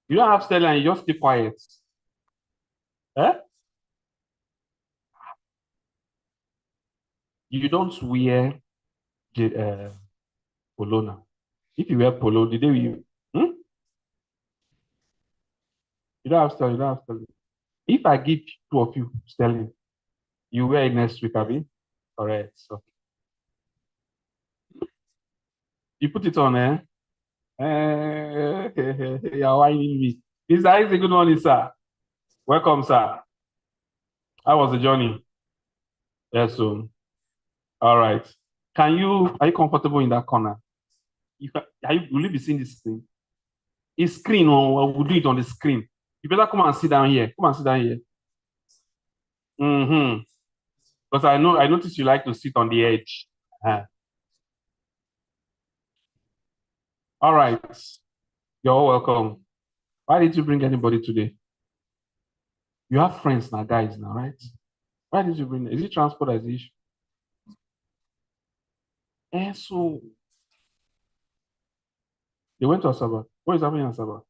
You don't have Sterling and you just keep quiet. Eh? You don't wear polo now. If you wear polo, the day you you don't have Sterling, you don't have Sterling. If I give two of you Sterling, you wear it next week, Abi? Correct. So you put it on, eh? You're whining me. Mr. Isaac, good morning, sir. Welcome, sir. How was the journey? Yes, so all right. Are you comfortable in that corner? Will you be seeing this screen? It's screen, or we'll do it on the screen. You better come and sit down here. Come and sit down here. Mm-hmm. Because I noticed you like to sit on the edge. All right. You're all welcome. Why did you bring anybody today? You have friends now, guys, now, right? Why did you bring? Is it transport as the issue? So they went to Asaba. What is happening in Asaba?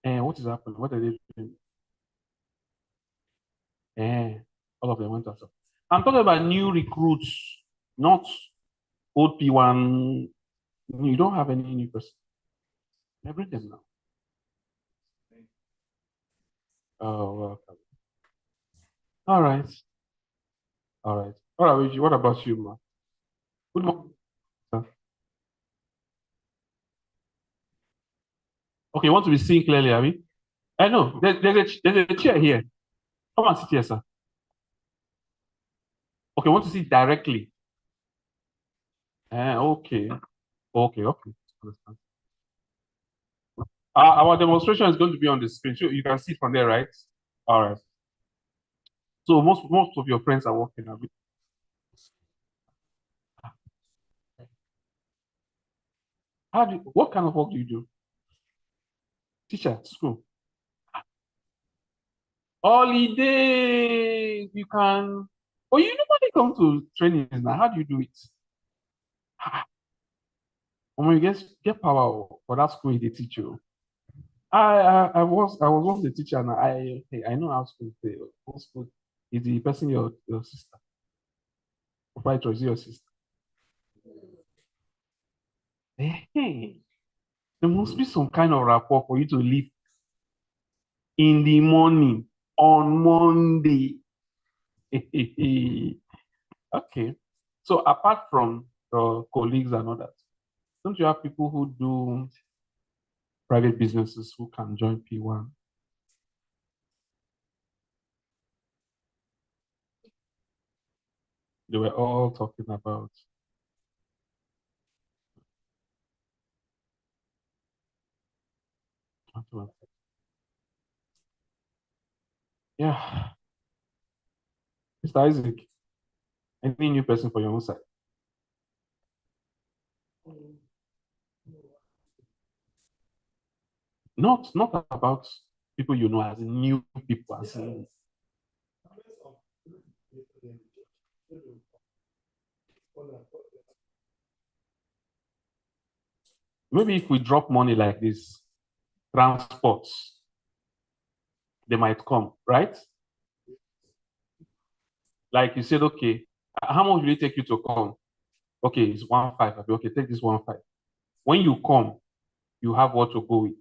What is happening? What are they doing? All of them went to Asaba. I'm talking about new recruits, not old P1. You don't have any new person. I bring them now. Oh, welcome. All right. All right. All right, what about you, ma? Good morning, sir. Okay, you want to be seen clearly, Abby? I know. There's a chair here. Come and sit here, sir. Okay, want to sit directly. Okay. Okay. Understand. Our demonstration is going to be on the screen. So you can see it from there, right? All right. So most of your friends are working, Abby. What kind of work do you do? Teacher, school. Holiday. You can. Oh, you normally come to trainings now. How do you do it? You get power for that school they teach you. I was once a teacher and I know how school play. How school is the person your sister. Proprietor is your sister. Hey, there must be some kind of rapport for you to leave in the morning on Monday. Okay. So apart from your colleagues and others, don't you have people who do private businesses who can join P1? They were all talking about. Yeah, Mr. Isaac, any new person for your own side? Not about people you know as new people, as in, maybe if we drop money like this, transports, they might come, right? Like you said, okay, how much will it take you to come? Okay, it's 1.5. Okay, take this 1.5. When you come, you have what to go with.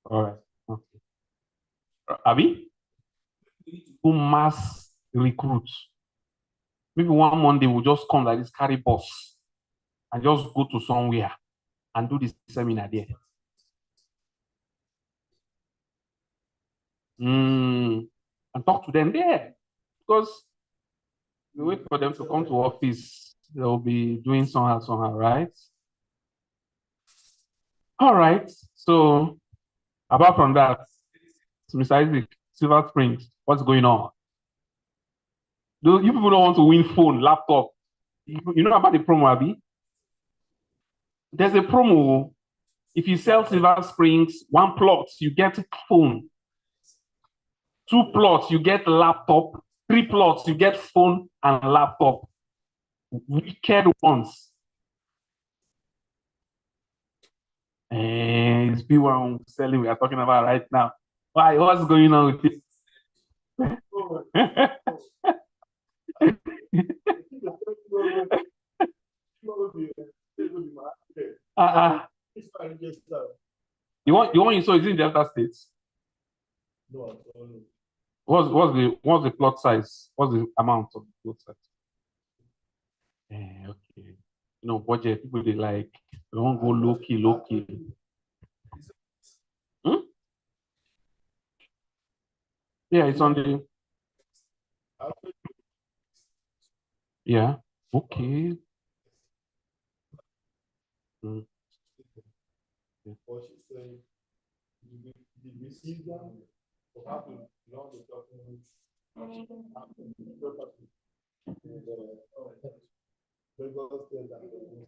All right. Okay. Abi, who mass recruits. Maybe one Monday we'll just come like this, carry bus, and just go to somewhere and do this seminar there. And talk to them there. Because you wait for them to come to office, they'll be doing somehow, right? All right. So apart from that, Mr. Isaac, Silver Springs, what's going on? You people don't want to win phone, laptop. You know about the promo, Abby? There's a promo. If you sell Silver Springs, 1 plot, you get phone. 2 plots, you get laptop. 3 plots, you get phone and laptop. Wicked ones. And it's Pwan Sterling we are talking about right now. Why? What's going on with this? uh, you want you saw is in Delta States? What's the plot size? What's the amount of the plot size? Okay. Budget people they like they won't go low key. Hmm? Yeah, it's on the yeah. Okay. Mm,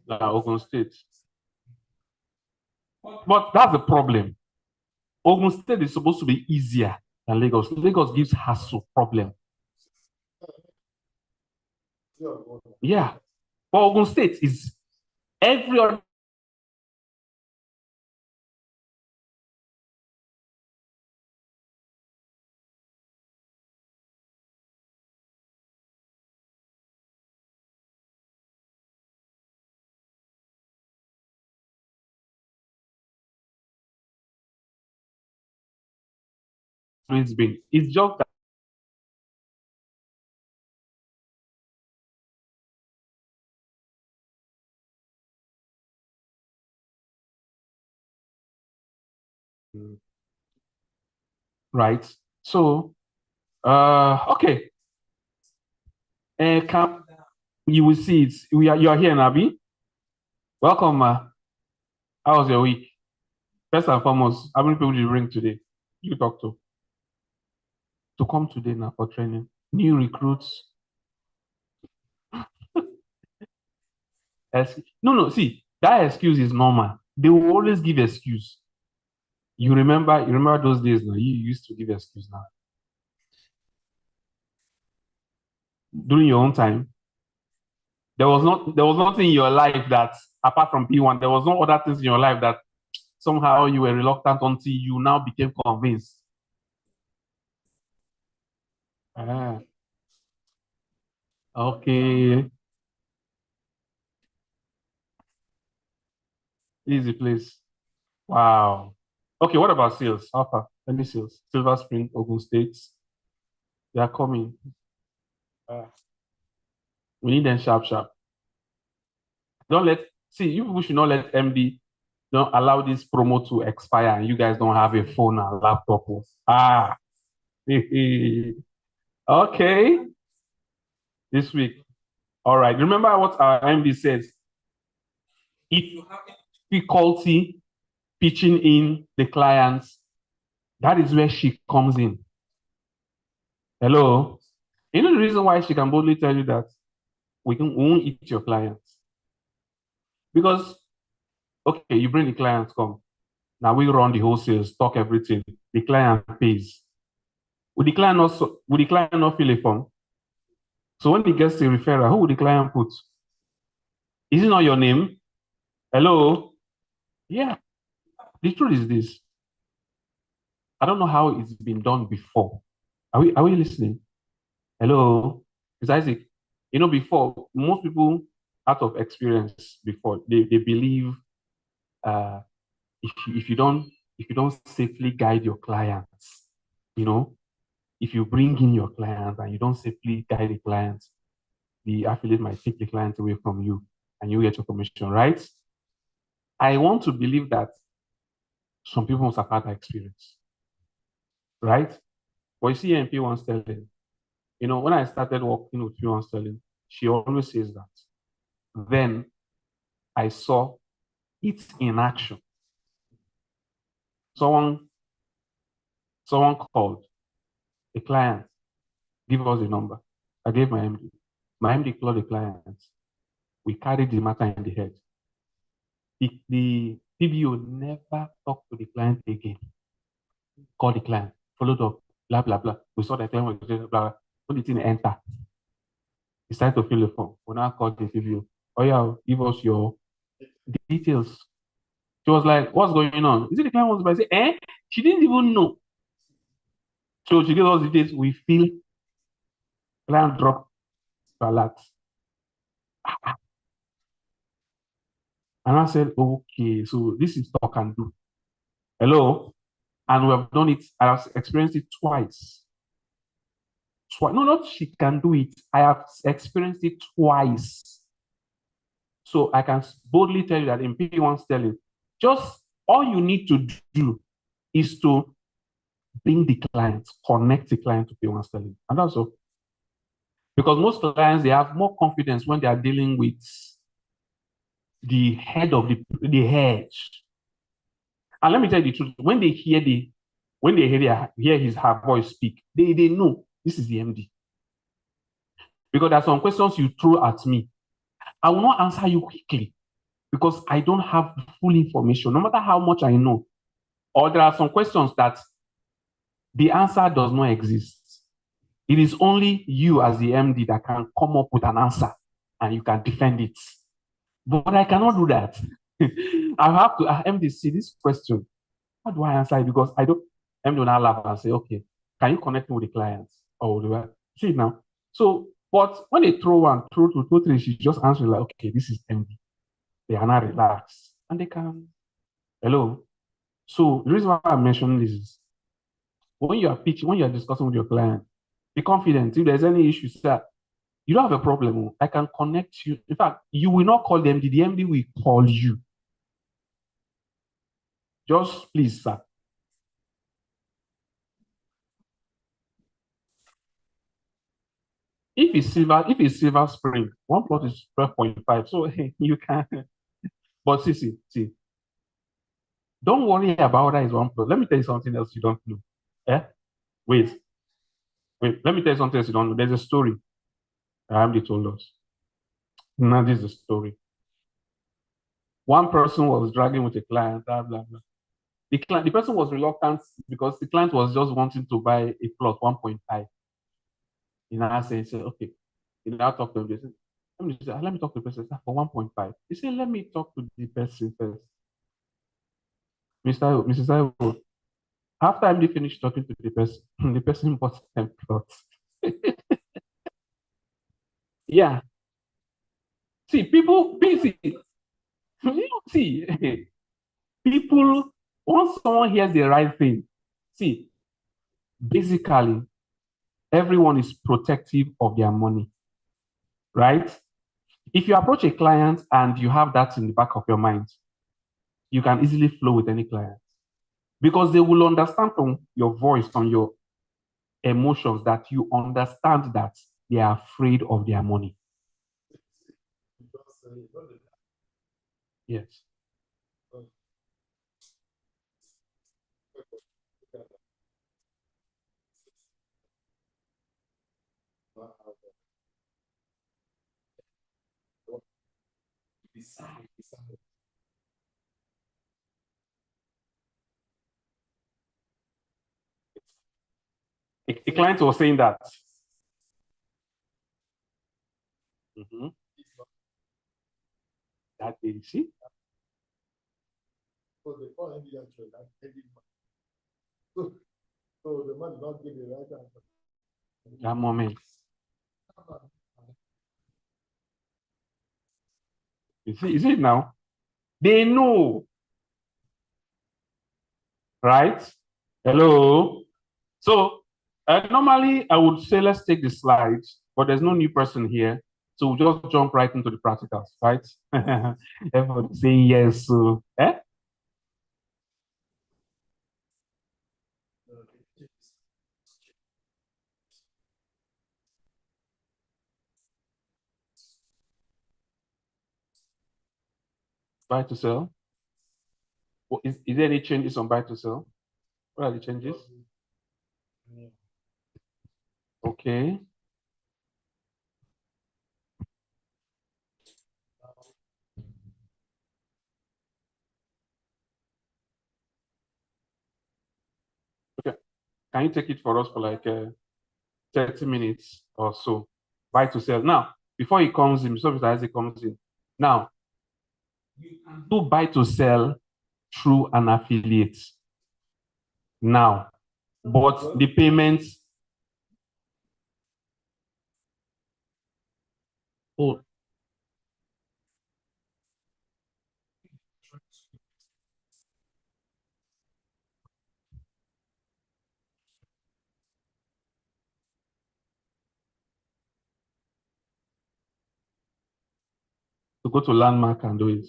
Ogun State. But that's the problem. Ogun State is supposed to be easier than Lagos. Lagos gives hassle problem. Yeah. But Ogun State is every other it's been. It's just that right. So okay. Come you will see it. You are here, Nabi. Welcome, ma. How was your week? First and foremost, how many people did you bring today? You talk to come today now for training. New recruits. No. See, that excuse is normal. They will always give excuse. You remember those days now. You used to give excuse now. During your own time, there was nothing in your life that apart from P1, there was no other things in your life that somehow you were reluctant until you now became convinced. Ah, okay. Easy place. Wow. Okay, what about sales? Alpha, any sales? Silver Spring, Ogun State. They are coming. Ah, we need them sharp, sharp. Don't let see you people should not let MD don't allow this promo to expire and you guys don't have a phone and laptop. Ah, okay. This week. All right. Remember what our MD says. If you have difficulty pitching in the clients, that is where she comes in. Hello. You know the reason why she can boldly tell you that we won't eat your clients? Because, okay, you bring the clients, come. Now we run the wholesale, stock everything. The client pays. Would the client not fill a form? So when he gets a referral, who would the client put? Is it not your name? Hello? Yeah. The truth is this. I don't know how it's been done before. Are we listening? Hello? It's Isaac. Before, most people out of experience before, they believe uh if you don't safely guide your clients, you know, if you bring in your clients and you don't safely guide the clients, the affiliate might take the client away from you and you get your commission, right? I want to believe that some people must have had that experience, right? But you see, MP1 Sterling, when I started working with Pwan Sterling, she always says that. Then I saw it in action. Someone called a client, give us the number. I gave my MD. My MD called the client. We carried the matter in the head. The PBO never talked to the client again. Called the client, followed up, blah, blah, blah. We saw the client was blah, blah. When the thing enter, he started to fill the form. We now called the PBO. Oh, yeah, give us your details. She was like, "What's going on? Is it the client wants to buy?" I said, "Eh?" She didn't even know. So she gave us the dates. We feel client drop alert. And I said, "Okay, so this is talk and do." Hello? And we have done it. I have experienced it twice. No, not she can do it. I have experienced it twice. So I can boldly tell you that in Pwan Sterling, just all you need to do is to bring the client, connect the client to Pwan Sterling. And that's all. Because most clients, they have more confidence when they are dealing with the head of the hedge. And let me tell you the truth, when they hear her voice speak, they know this is the MD. Because there are some questions you throw at me. I will not answer you quickly because I don't have full information, no matter how much I know. Or there are some questions that the answer does not exist. It is only you as the MD that can come up with an answer and you can defend it. But I cannot do that. I have to MD see this question. How do I answer it? Because I don't. MD will now laugh and say, "Okay, can you connect me with the clients?" Or do I see it now? So, but when they throw one, throw two, throw three, she just answers like, "Okay, this is MD." They are not relaxed and they can. Hello. So the reason why I'm mentioning this is when you are pitching, when you are discussing with your client, be confident. If there's any issue, sir, you don't have a problem. I can connect you. In fact, you will not call the MD. The MD will call you. Just please, sir. If it's Silver Spring, one plot is 12.5. So you can. But see, don't worry about that is one plot. Let me tell you something else you don't know. Eh? Wait, wait. Let me tell you something else you don't know. There's a story Ramdi told us. Now this is the story. One person was dragging with a client, blah blah blah. The person was reluctant because the client was just wanting to buy a plot 1.5. He now said, okay. He now talked to him. They said, let me talk to the person for 1.5. He said, let me talk to the person first. Mrs. Iwo, after MD finished talking to the person, the person bought 10 plots. Yeah. See, people busy. See, people, once someone hears the right thing, see, basically, everyone is protective of their money, right? If you approach a client and you have that in the back of your mind, you can easily flow with any client because they will understand from your voice, from your emotions, that you understand that they are afraid of their money. Yes. A client was saying that. Mm-hmm. That they see. So the man did not give the right answer. That moment. You see it now? They know. Right? Hello? So normally I would say let's take the slides, but there's no new person here. So we'll just jump right into the practicals, right? Everybody saying yes. So, buy to sell. Is there any changes on buy to sell? What are the changes? Okay. Okay. Can you take it for us for like 30 minutes or so? Buy to sell. Now, before he comes in, before Mr. Isaac comes in, now, you can do buy to sell through an affiliate now, but the payment. Oh, to go to Landmark and do it.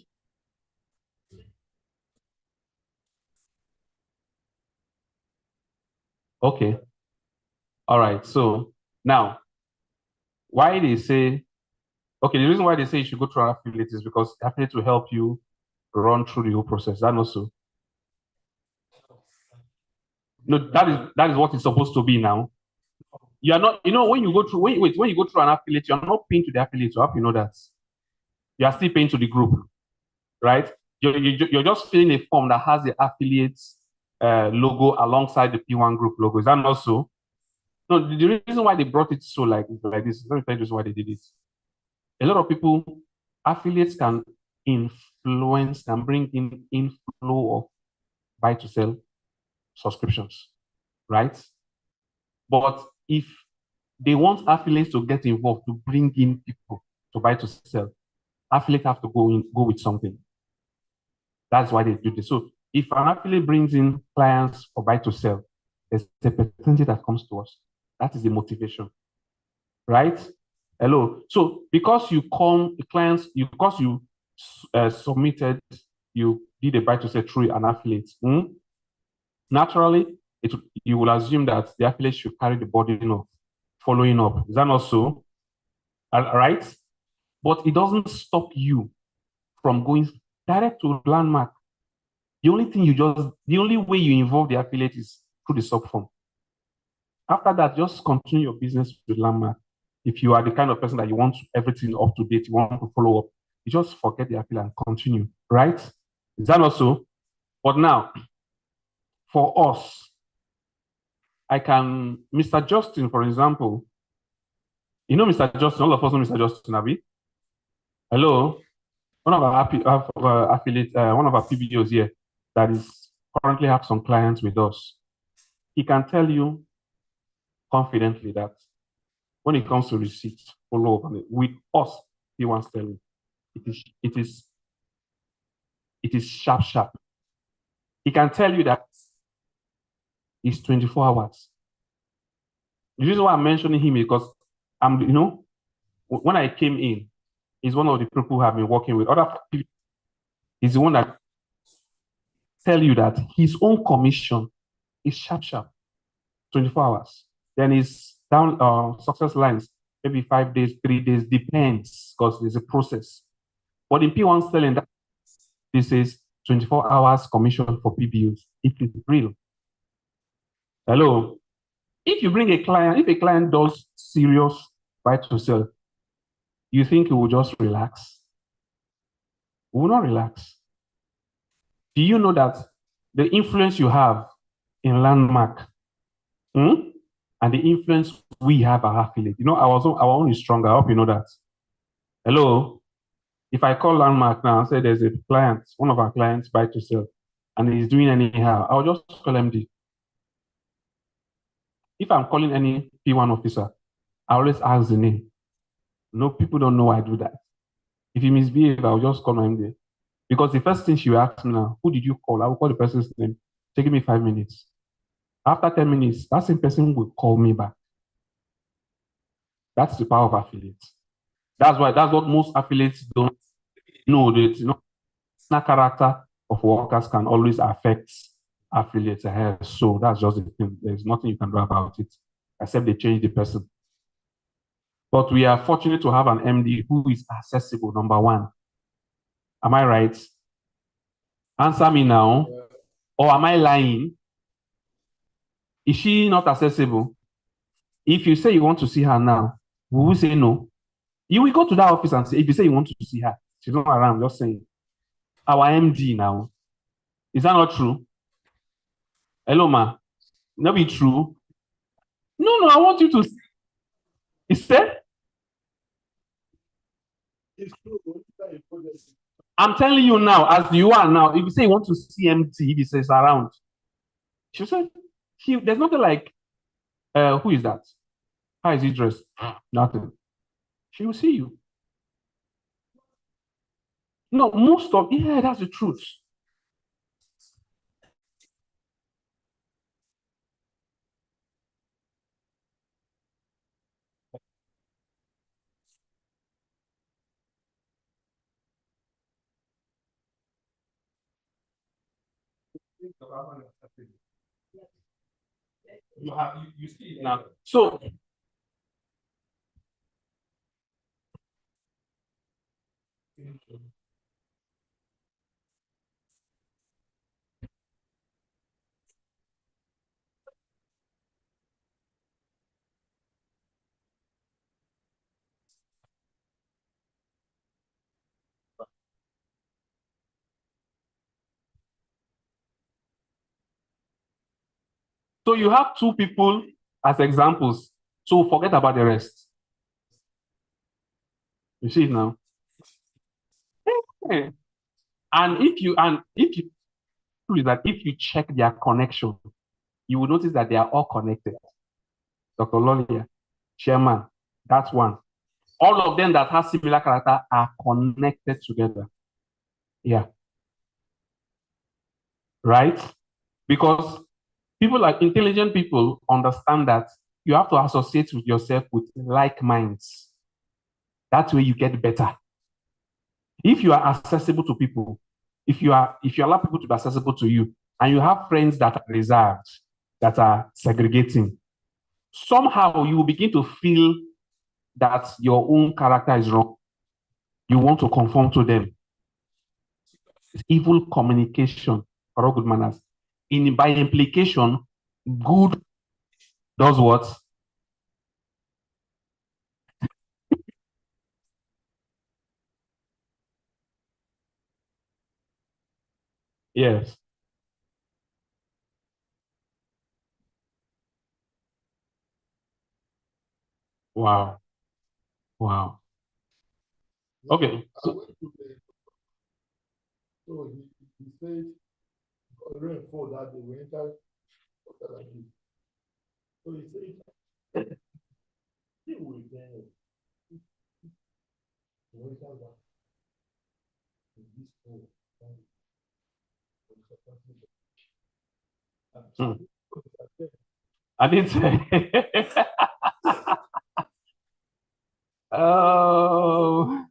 Okay. All right. So now, why they say, okay, the reason why they say you should go through an affiliate is because affiliate will help you run through the whole process. That also. No, that is what it's supposed to be now. You are not, when you go through, when you go through an affiliate, you're not paying to the affiliate. So I hope you know that. You are still paying to the group, right? You're just filling a form that has the affiliate logo alongside the P1 group logo. Is that not so? No, the reason why they brought it so like this, let me tell you why they did it. A lot of people, affiliates can influence, can bring in inflow of buy to sell subscriptions, right? But if they want affiliates to get involved to bring in people to buy to sell, affiliates have to go with something. That's why they do this. So if an affiliate brings in clients for buy to sell, there's a percentage that comes to us. That is the motivation, right? Hello. So because you because you submitted, you did a buy to sell through an affiliate. Naturally, you will assume that the affiliate should carry the burden of following up. Is that not so? Right? But it doesn't stop you from going direct to Landmark. The only way you involve the affiliate is through the sub form. After that, just continue your business with Landmark. If you are the kind of person that you want everything up to date, you want to follow up, you just forget the affiliate and continue, right? Is that not so? But now, for us, Mr. Justin, for example, Mr. Justin, all of us know Mr. Justin, Abi. Hello? One of our affiliate, one of our PBOs here that is currently have some clients with us. He can tell you confidently that when it comes to receipts, follow up on it with us, Pwan Sterling, it is sharp. He can tell you that it's 24 hours. The reason why I'm mentioning him is because when I came in, he's one of the people who have been working with other people. He's the one that tell you that his own commission is sharp, 24 hours. Then his down success lines, maybe 5 days, 3 days, depends, because there's a process. But in Pwan Sterling, this is 24 hours commission for PBUs. It is real. Hello. If a client does serious buy to sell, you think he will just relax? He will not relax. Do you know that the influence you have in Landmark and the influence we have at affiliate, our own is stronger. I hope you know that. Hello. If I call Landmark now and say there's a client, one of our clients buy to sell, and he's doing anyhow, I'll just call MD. If I'm calling any P1 officer, I always ask the name. No, people don't know I do that. If he misbehave, I'll just call my MD. Because the first thing she will ask me now, who did you call? I will call the person's name. Taking me 5 minutes. After 10 minutes, that same person will call me back. That's the power of affiliates. That's what most affiliates don't know. That character of workers can always affect affiliates ahead. So that's just the thing. There's nothing you can do about it, except they change the person. But we are fortunate to have an MD who is accessible, number one. Am I right? Answer me now. Or am I lying? Is she not accessible? If you say you want to see her now, we will say no. You will go to that office and say, if you say you want to see her, she's not around, just saying. Our MD now. Is that not true? Hello, ma. Not be true. No, I want you to. Is that? I'm telling you now, as you are now, if you say you want to see MT, if he says around, she said, there's nothing like, who is that? How is he dressed? Nothing. She will see you. No, yeah, that's the truth. You see it now. So you have two people as examples. So forget about the rest. You see it now. Yeah. And if you is that if you check their connection, you will notice that they are all connected. Dr. Lolia, Chairman, that's one. All of them that have similar character are connected together. Yeah. Right? Because people like intelligent people understand that you have to associate with yourself with like minds. That's where you get better. If you are accessible to people, if you allow people to be accessible to you, and you have friends that are reserved, that are segregating, somehow you will begin to feel that your own character is wrong. You want to conform to them. It's evil communication or good manners. By implication, good does what? Yes. Wow. Wow. Okay. So he said, rainfall that the winter. So he said, he will then winter that this fall. I didn't say. Oh.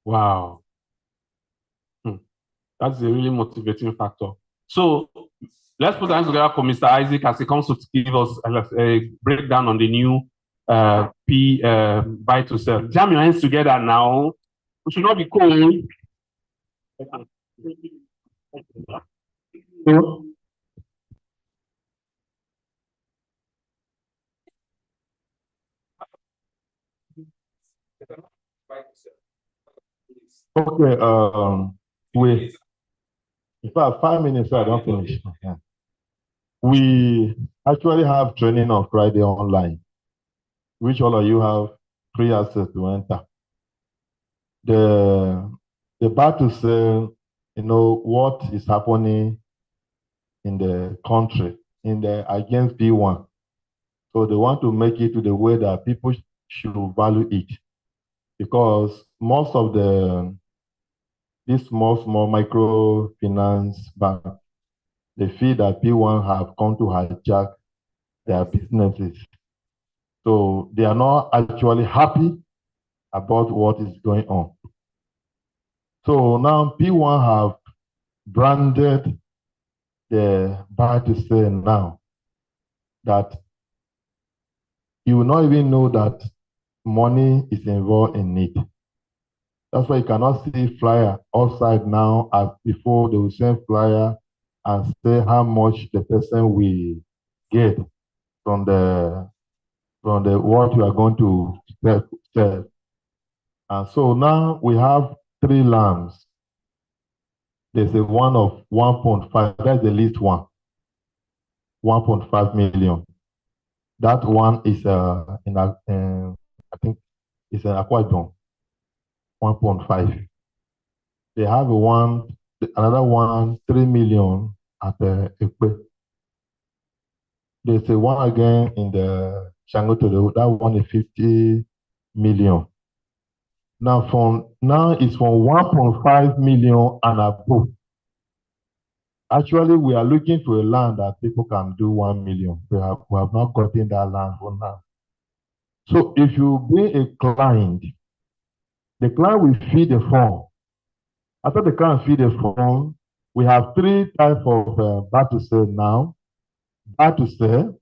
Wow. That's a really motivating factor. So let's put hands together for Mr. Isaac as he comes to give us a breakdown on the new P buy to sell. Jam your hands together now. We should not be cold. Okay, we in fact 5 minutes, so I don't finish. Yeah. We actually have training on Friday online, which all of you have free access to enter. The battle say, what is happening in the country in the against P1. So they want to make it to the way that people should value it, because most of these small microfinance bank, they feel that P1 have come to hijack their businesses. So they are not actually happy about what is going on. So now P1 have branded the buy to sell now that you will not even know that money is involved in it. That's why you cannot see flyer outside now as before. They will send flyer and say how much the person will get from the what you are going to sell. And so now we have 3 lambs. There's a one of 1.5, that's the least one, 1.5 million. That one is I think it's an Aquadon 1.5. They have another one 3 million at Ekpe. There's a one again in the Shangoto. That one is 50 million. Now it's from 1.5 million and above. Actually, we are looking for a land that people can do 1 million. We have not gotten that land for now. So if you bring a client, the client will feed the form. After the client feed the form, we have three types of buy to sell now: buy to sell,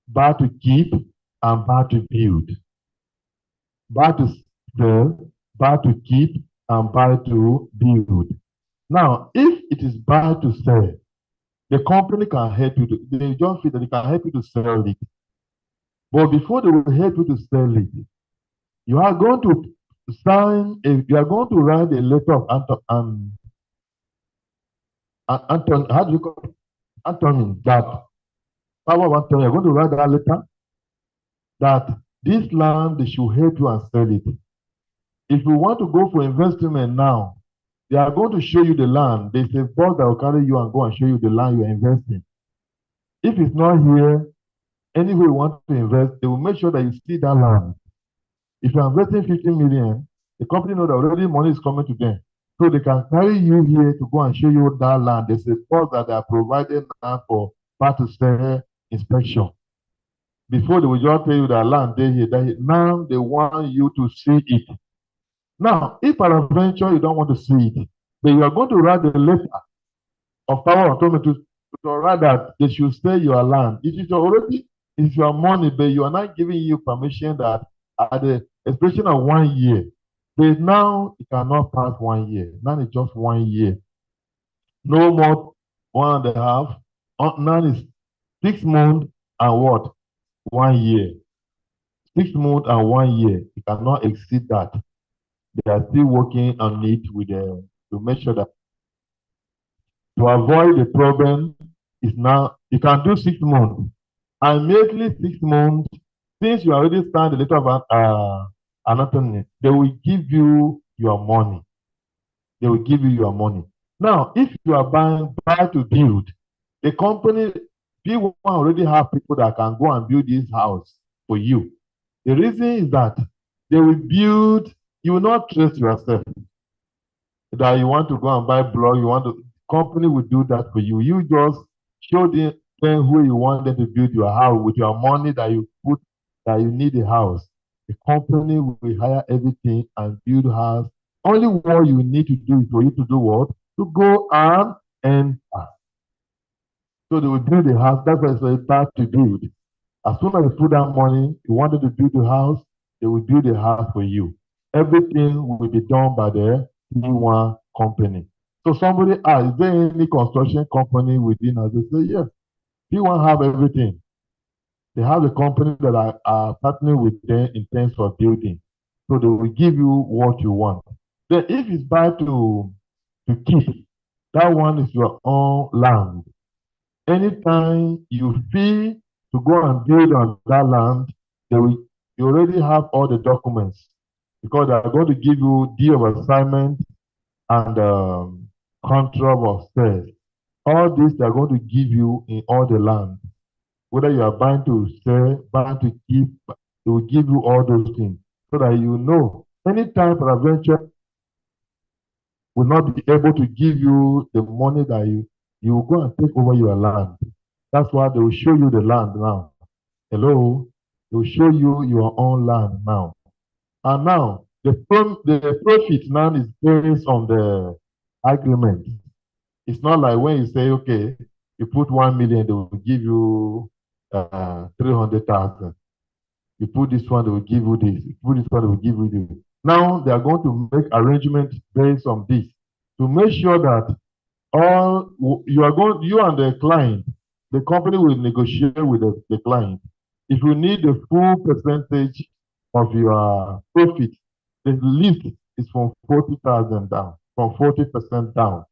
buy to keep, and buy to build. Buy to sell, buy to keep, and buy to build. Now, if it is buy to sell, the company can help you. They just feel that they can help you to sell it. But before they will help you to sell it, you are going to you are going to write a letter of Anton, how do you call it? Anthony, that power of Anthony, you're going to write that letter that this land, they should help you and sell it. If you want to go for investment now, they are going to show you the land. There's a bus that will carry you and go and show you the land you are investing. If it's not here, anywhere you want to invest, they will make sure that you see that land. If you're investing 15 million, the company knows that already money is coming to them. So they can carry you here to go and show you that land. There's a bus that they are providing now for part to sell inspection. Before they will just tell you that land there here, that here. Now they want you to see it. Now, if peradventure you don't want to see it, but you are going to write the letter of power of attorney to write that they should sell your land. It is already it's your money, but you are not giving you permission that at the expiration of 1 year. But now it cannot pass 1 year. Now it's just 1 year. No more 1.5. Now it's 6 months and what? 1 year. 6 months and 1 year. You cannot exceed that. They are still working on it to make sure that to avoid the problem is now you can do 6 months. And immediately 6 months, since you already signed the letter of anatomy, they will give you your money. They will give you your money. Now, if you are buy to build, the company, people already have people that can go and build this house for you. The reason is that they will build, you will not trust yourself. That you want to go and buy block, company will do that for you. You just show them who you want them to build your house with your money that you put, that you need a house. The company will hire everything and build a house. Only what you need to do is for you to do what? To go and enter. So they will build a house. That's why it's start to build. As soon as you put that money, you wanted to build a house, they will build a house for you. Everything will be done by the P1 company. So somebody asked, is there any construction company within us? They say, yes. P1 have everything. They have a company that are partnering with them in terms of building. So they will give you what you want. Then if it's buy to keep, that one is your own land. Anytime you feel to go and build on that land, you already have all the documents because they are going to give you deed of assignment and contract of sales. All this they are going to give you in all the land. Whether you are buying to sell, buying to keep, they will give you all those things so that you know anytime peradventure will not be able to give you the money that you will go and take over your land. That's why they will show you the land now. Hello? They will show you your own land now. And now, the profit now is based on the agreement. It's not like when you say, okay, you put 1 million, they will give you 300,000. You put this one, they will give you this. You put this one, they will give you this. Now, they are going to make arrangements based on this to make sure that you and the client, the company will negotiate with the client. If you need the full percentage of your profit, the least is from 40,000 down, from 40% down.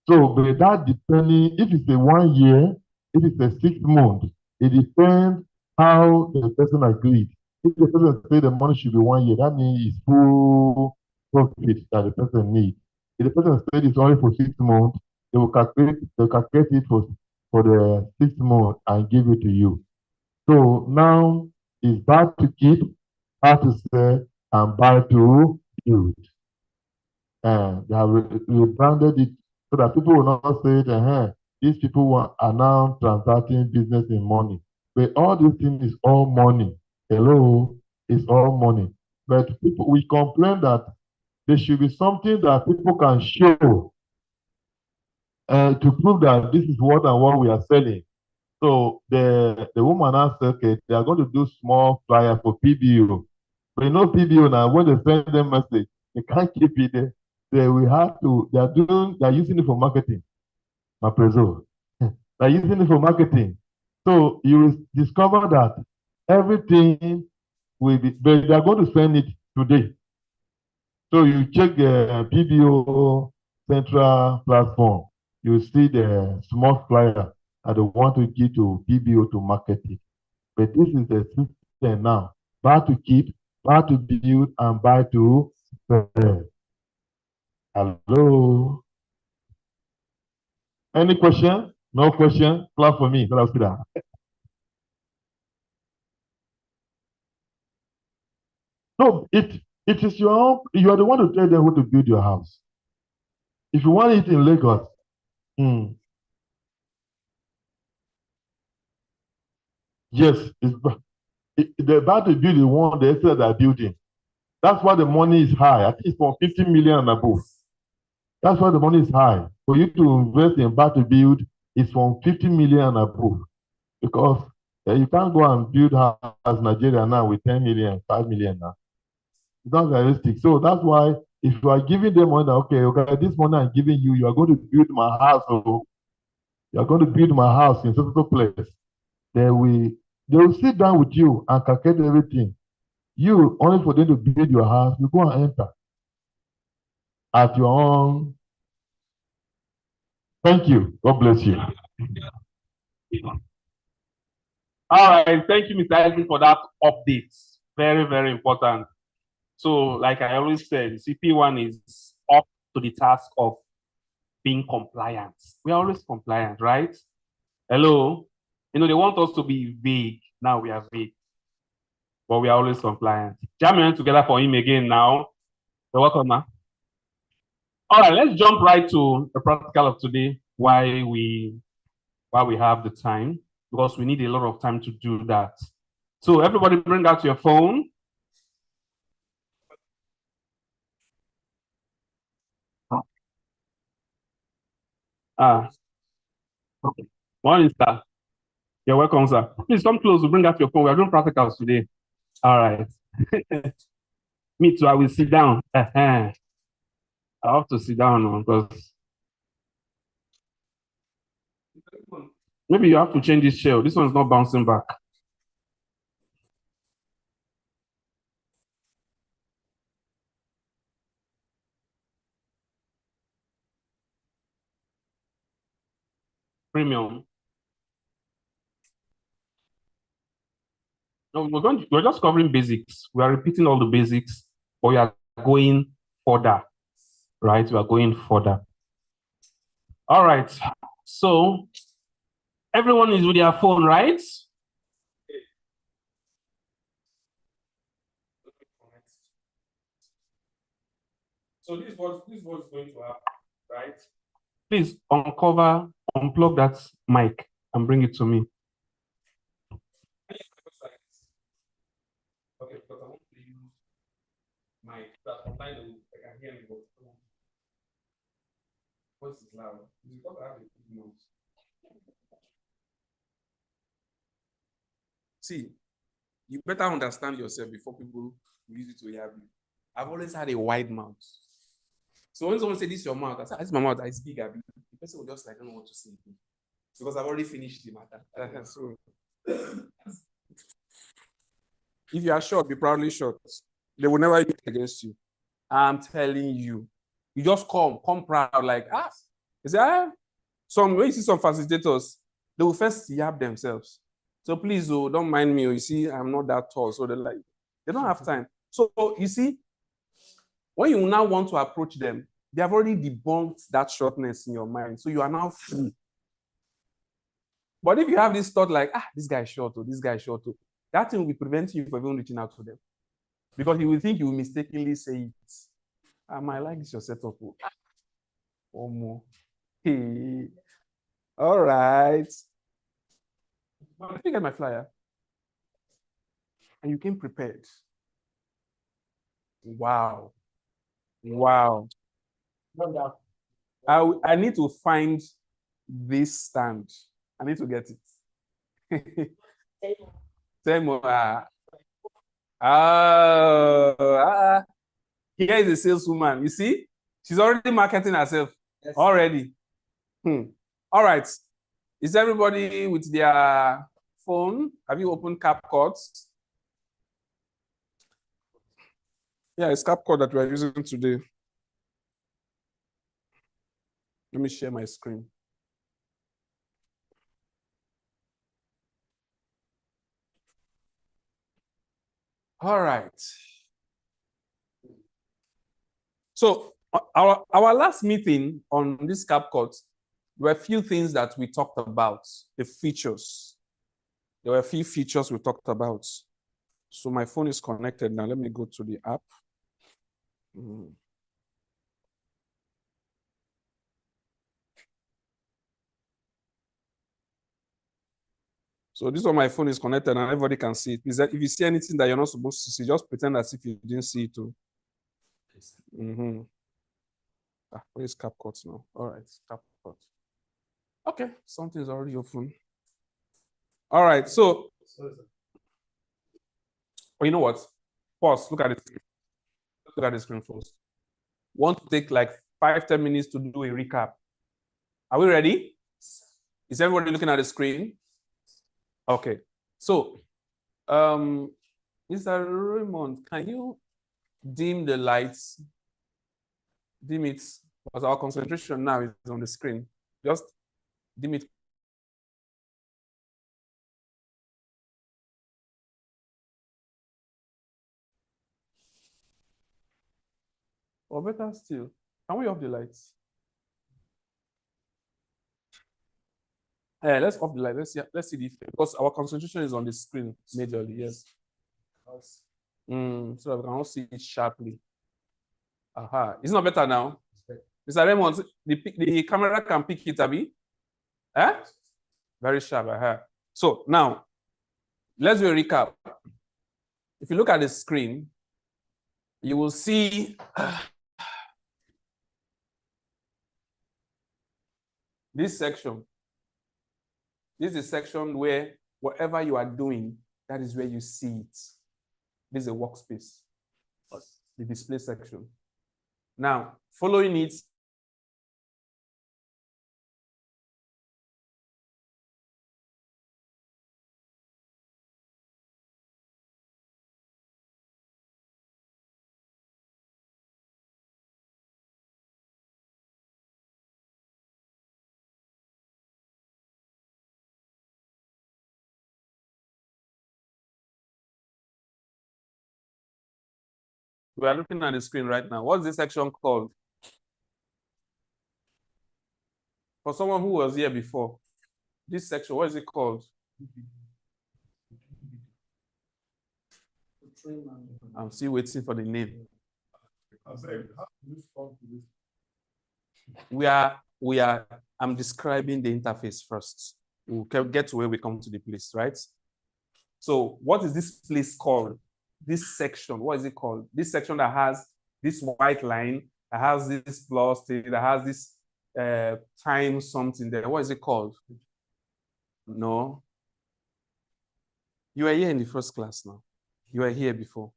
So, but that depending, if it's a 1 year, if it's a 6 month, it depends how the person agreed. If the person say the money should be 1 year, that means it's full profit that the person needs. If the person said it's only for 6 months, they will calculate it for the 6 months and give it to you. So now it's bad to keep, hard to sell, and buy to build. They have rebranded it so that people will not say, these people are now transacting business in money. But all these things is all money. Hello, it's all money. But people, we complain that there should be something that people can show to prove that this is what and what we are selling. So the woman asked, okay, they are going to do small flyer for PBO. But you know PBO now, when they send them message, they can't keep it there. They are using it for marketing, my preso. They're using it for marketing. So you will discover that everything will be, they are going to send it today. So you check the PBO central platform, you see the small flyer that they want to give to PBO to market it. But this is the system now. Buy to keep, buy to build, and buy to sell. Hello. Any question? No question? Clap for me. So I'll see that. No, it is your own. You are the one to tell them who to build your house. If you want it in Lagos, mm, yes, they're about to build the one they said they're building. That's why the money is high. I think it's for 50 million and above. That's why the money is high. For you to invest in buy to build, it's from 50 million and above. Because you can't go and build house in Nigeria now with 10 million, 5 million now. It's not realistic. So that's why if you are giving them money, okay, this money I'm giving you, you are going to build my house. So you are going to build my house in such a place. They will sit down with you and calculate everything. You only for them to build your house, you go and enter at your own. Thank you. God bless you. All right, thank you, Mr. Isaac, for that update. Very, very important. So, like I always said, CP1 is up to the task of being compliant. We are always compliant, right? Hello? You know, they want us to be vague. Now we are vague. But we are always compliant. Jam your hands together for him again now. You're welcome, man. All right, let's jump right to the practical of today, why we have the time, because we need a lot of time to do that. So everybody bring out your phone. Okay. Morning, sir. You're welcome, sir. Please come close to bring out your phone. We are doing practicals today. All right. Me too. I will sit down. I have to sit down because maybe you have to change this shell. This one's not bouncing back. Premium. No, we're just covering basics. We are repeating all the basics, but we are going further, right? We are going further. All right. So everyone is with their phone, right? So this is what's going to happen, right? Please unplug that mic and bring it to me. Okay, because I want to use my that online I can hear me, but voice is loud. It's because I have a big nose. See, you better understand yourself before people use it to hear you. I've always had a wide mouth. So when someone say this is your mouth, I say, this is my mouth, it's big, the person will just like, I don't know what to say. Because I've already finished the matter. So if you are short, be proudly short. They will never use it against you. I'm telling you. You just come proud, like, You say, when you see some facilitators, they will first yab themselves. So please, oh, don't mind me. You see, I'm not that tall. So they're like, they don't have time. So you see, when you now want to approach them, they have already debunked that shortness in your mind. So you are now free. But if you have this thought like, this guy is short, or this guy is short, that thing will be preventing you from even reaching out to them. Because you will think you will mistakenly say it. I might like this your setup. Or more. Hey. All right. But I think I get my flyer. And you came prepared. Wow. Wow. I need to find this stand. I need to get it. Here is a saleswoman. You see? She's already marketing herself. Yes. Already. All right. Is everybody with their phone? Have you opened CapCut? Yeah, it's CapCut that we're using today. Let me share my screen. All right. So our last meeting on this CapCut, there were a few things that we talked about, the features. There were a few features we talked about. So my phone is connected now. Let me go to the app. So this one, my phone is connected and everybody can see it. Is that if you see anything that you're not supposed to see, just pretend as if you didn't see it too. Where is CapCut now? All right, CapCut. Okay, something's already open. All right, so you know what? Pause. Look at it. Look at the screen first. Want to take like 5-10 minutes to do a recap. Are we ready? Is everybody looking at the screen? Okay. So, Mr. Raymond, can you dim the lights? Dim it, because our concentration now is on the screen. Just dim it. Or better still, can we off the lights? Let's off the light. Let's see the effect, because our concentration is on the screen majorly. Yes. So that we can all see it sharply. It's not better now. Mr. Raymond, the camera can pick it, Abi. Very sharp. So now, let's do a recap. If you look at the screen, you will see this section. This is a section where whatever you are doing, that is where you see it. This is a workspace, the display section. Now, following it, we are looking at the screen right now. What's this section called? For someone who was here before, this section, what is it called? I'm still waiting for the name. I'm describing the interface first. We'll get to where we come to the place, right? So what is this place called? This section, what is it called? This section that has this white line, that has this plus, that has this time something there. What is it called? No. You were here in the first class now. You were here before,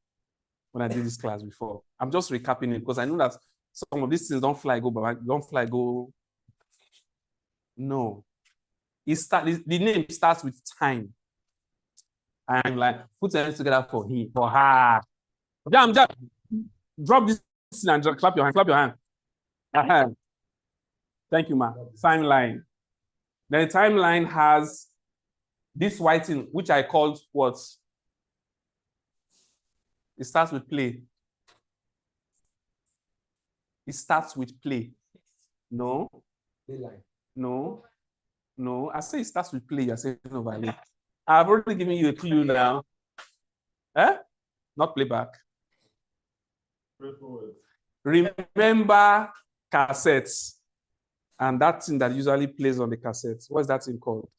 when I did this class before. I'm just recapping it because I know that some of these things don't fly go. No. The name starts with time. I'm like, put your hands together for him, for her. Jam. Drop this and just clap your hand. Thank you, ma. Timeline. Then the timeline has This white thing, which I called what? It starts with play. It starts with play. No. No. No. I say it starts with play. You're saying no value. I've already given you a clue now. Eh? Not playback. Remember cassettes. And that thing that usually plays on the cassette. What's that thing called?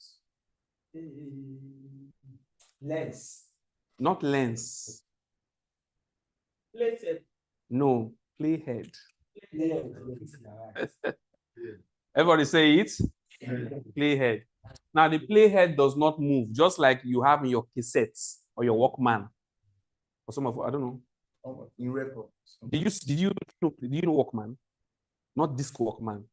Lens. Not lens. Playhead. No, playhead. Playhead. Everybody say it. Playhead. Now the playhead does not move, just like you have in your cassettes or your Walkman. Or some of I don't know. In record. Did you know Walkman? Not disc Walkman.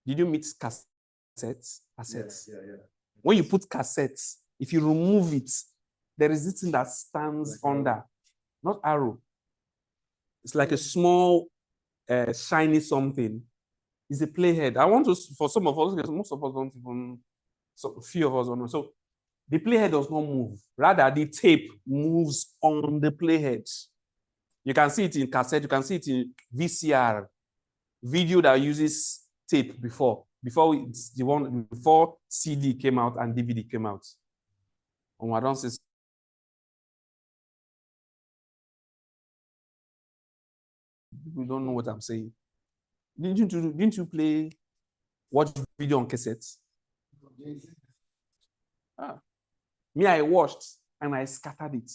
Did you meet cassettes? Cassettes. Yeah. When you put cassettes, if you remove it, there is this thing that stands under, not arrow. It's like a small, shiny something. It's a playhead. I want to, for some of us, because most of us don't even, so a few of us don't know. So the playhead does not move. Rather, the tape moves on the playhead. You can see it in cassette. You can see it in VCR, video that uses tape before CD came out and DVD came out. And I don't say people don't know what I'm saying. Didn't you watch video on cassette? Me, I watched and I scattered it.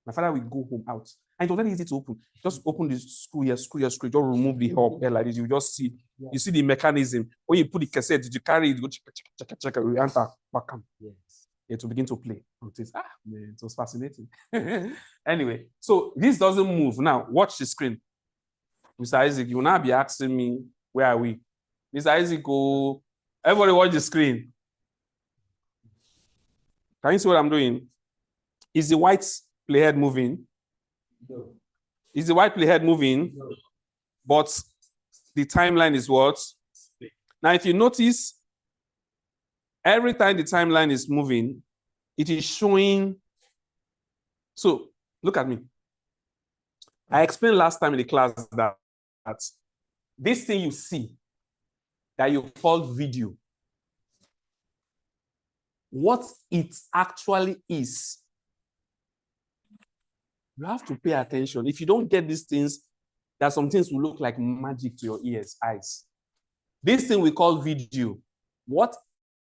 My father would go home out. And it was very easy to open. Just open the screw here, just remove the hub here like this. You just see, you see the mechanism. When you put the cassette, you carry it, go check, you enter back. Yes. It will begin to play. Man, it was fascinating. Anyway, so this doesn't move. Now, watch the screen. Mr. Isaac, you will now be asking me, where are we? Mr. Isaac, go. Everybody watch the screen. Can you see what I'm doing? Is the white playhead moving? No. Is the white playhead moving? No. But the timeline is what? Now, if you notice, every time the timeline is moving, it is showing. So, look at me. I explained last time in the class that this thing you see, that you call video, what it actually is, you have to pay attention. If you don't get these things, there are some things will look like magic to your ears, eyes. This thing we call video, what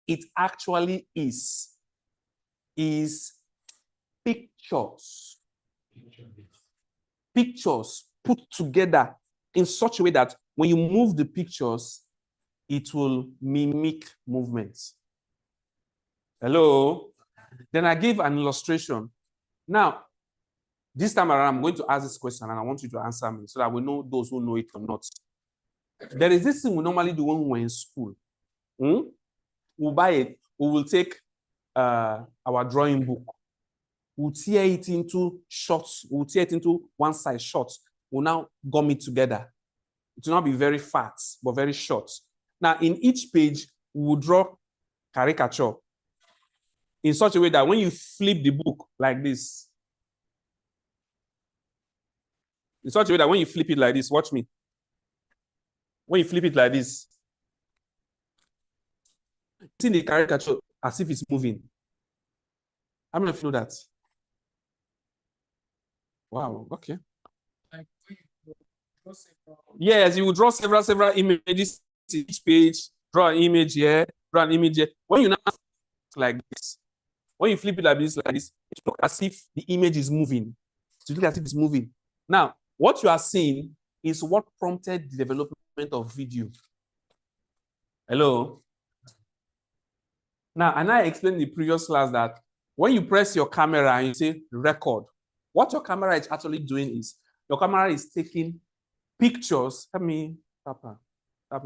it actually is pictures. Pictures put together in such a way that when you move the pictures, it will mimic movements. Hello? Then I gave an illustration. Now, this time around, I'm going to ask this question and I want you to answer me so that we know those who know it or not. There is this thing we normally do when we're in school. We'll buy it. We will take our drawing book. We'll tear it into shots. We'll tear it into one size shots. We'll now gum it together. It will not be very fat, but very short. Now, in each page, we will draw caricature in such a way that when you flip the book like this, in such a way that when you flip it like this, watch me. When you flip it like this, see the caricature as if it's moving. How many of you know that? Wow, okay. Like, yes, you will draw several images in each page, draw an image here, draw an image here. When you now like this, when you flip it like this, it looks as if the image is moving. So it looks as if it's moving. Now, what you are seeing is what prompted the development of video. Hello? Now, and I explained in the previous class that when you press your camera and you say record, what your camera is actually doing is your camera is taking pictures. Let me tap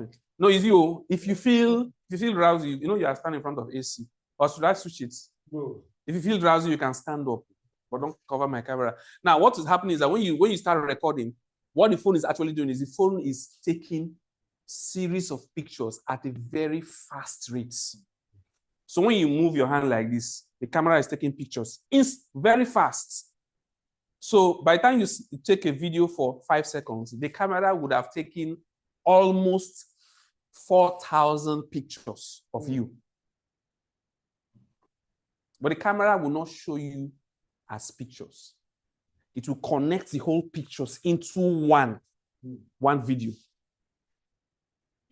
it. No, it's you. If you feel drowsy, you know you are standing in front of AC. Or should I switch it? no. If you feel drowsy, you can stand up, but don't cover my camera. Now, what is happening is that when you start recording, what the phone is actually doing is the phone is taking series of pictures at a very fast rate. So when you move your hand like this, the camera is taking pictures. It's very fast. So by the time you take a video for 5 seconds, the camera would have taken almost 4,000 pictures of you. But the camera will not show you as pictures. It will connect the whole pictures into one video.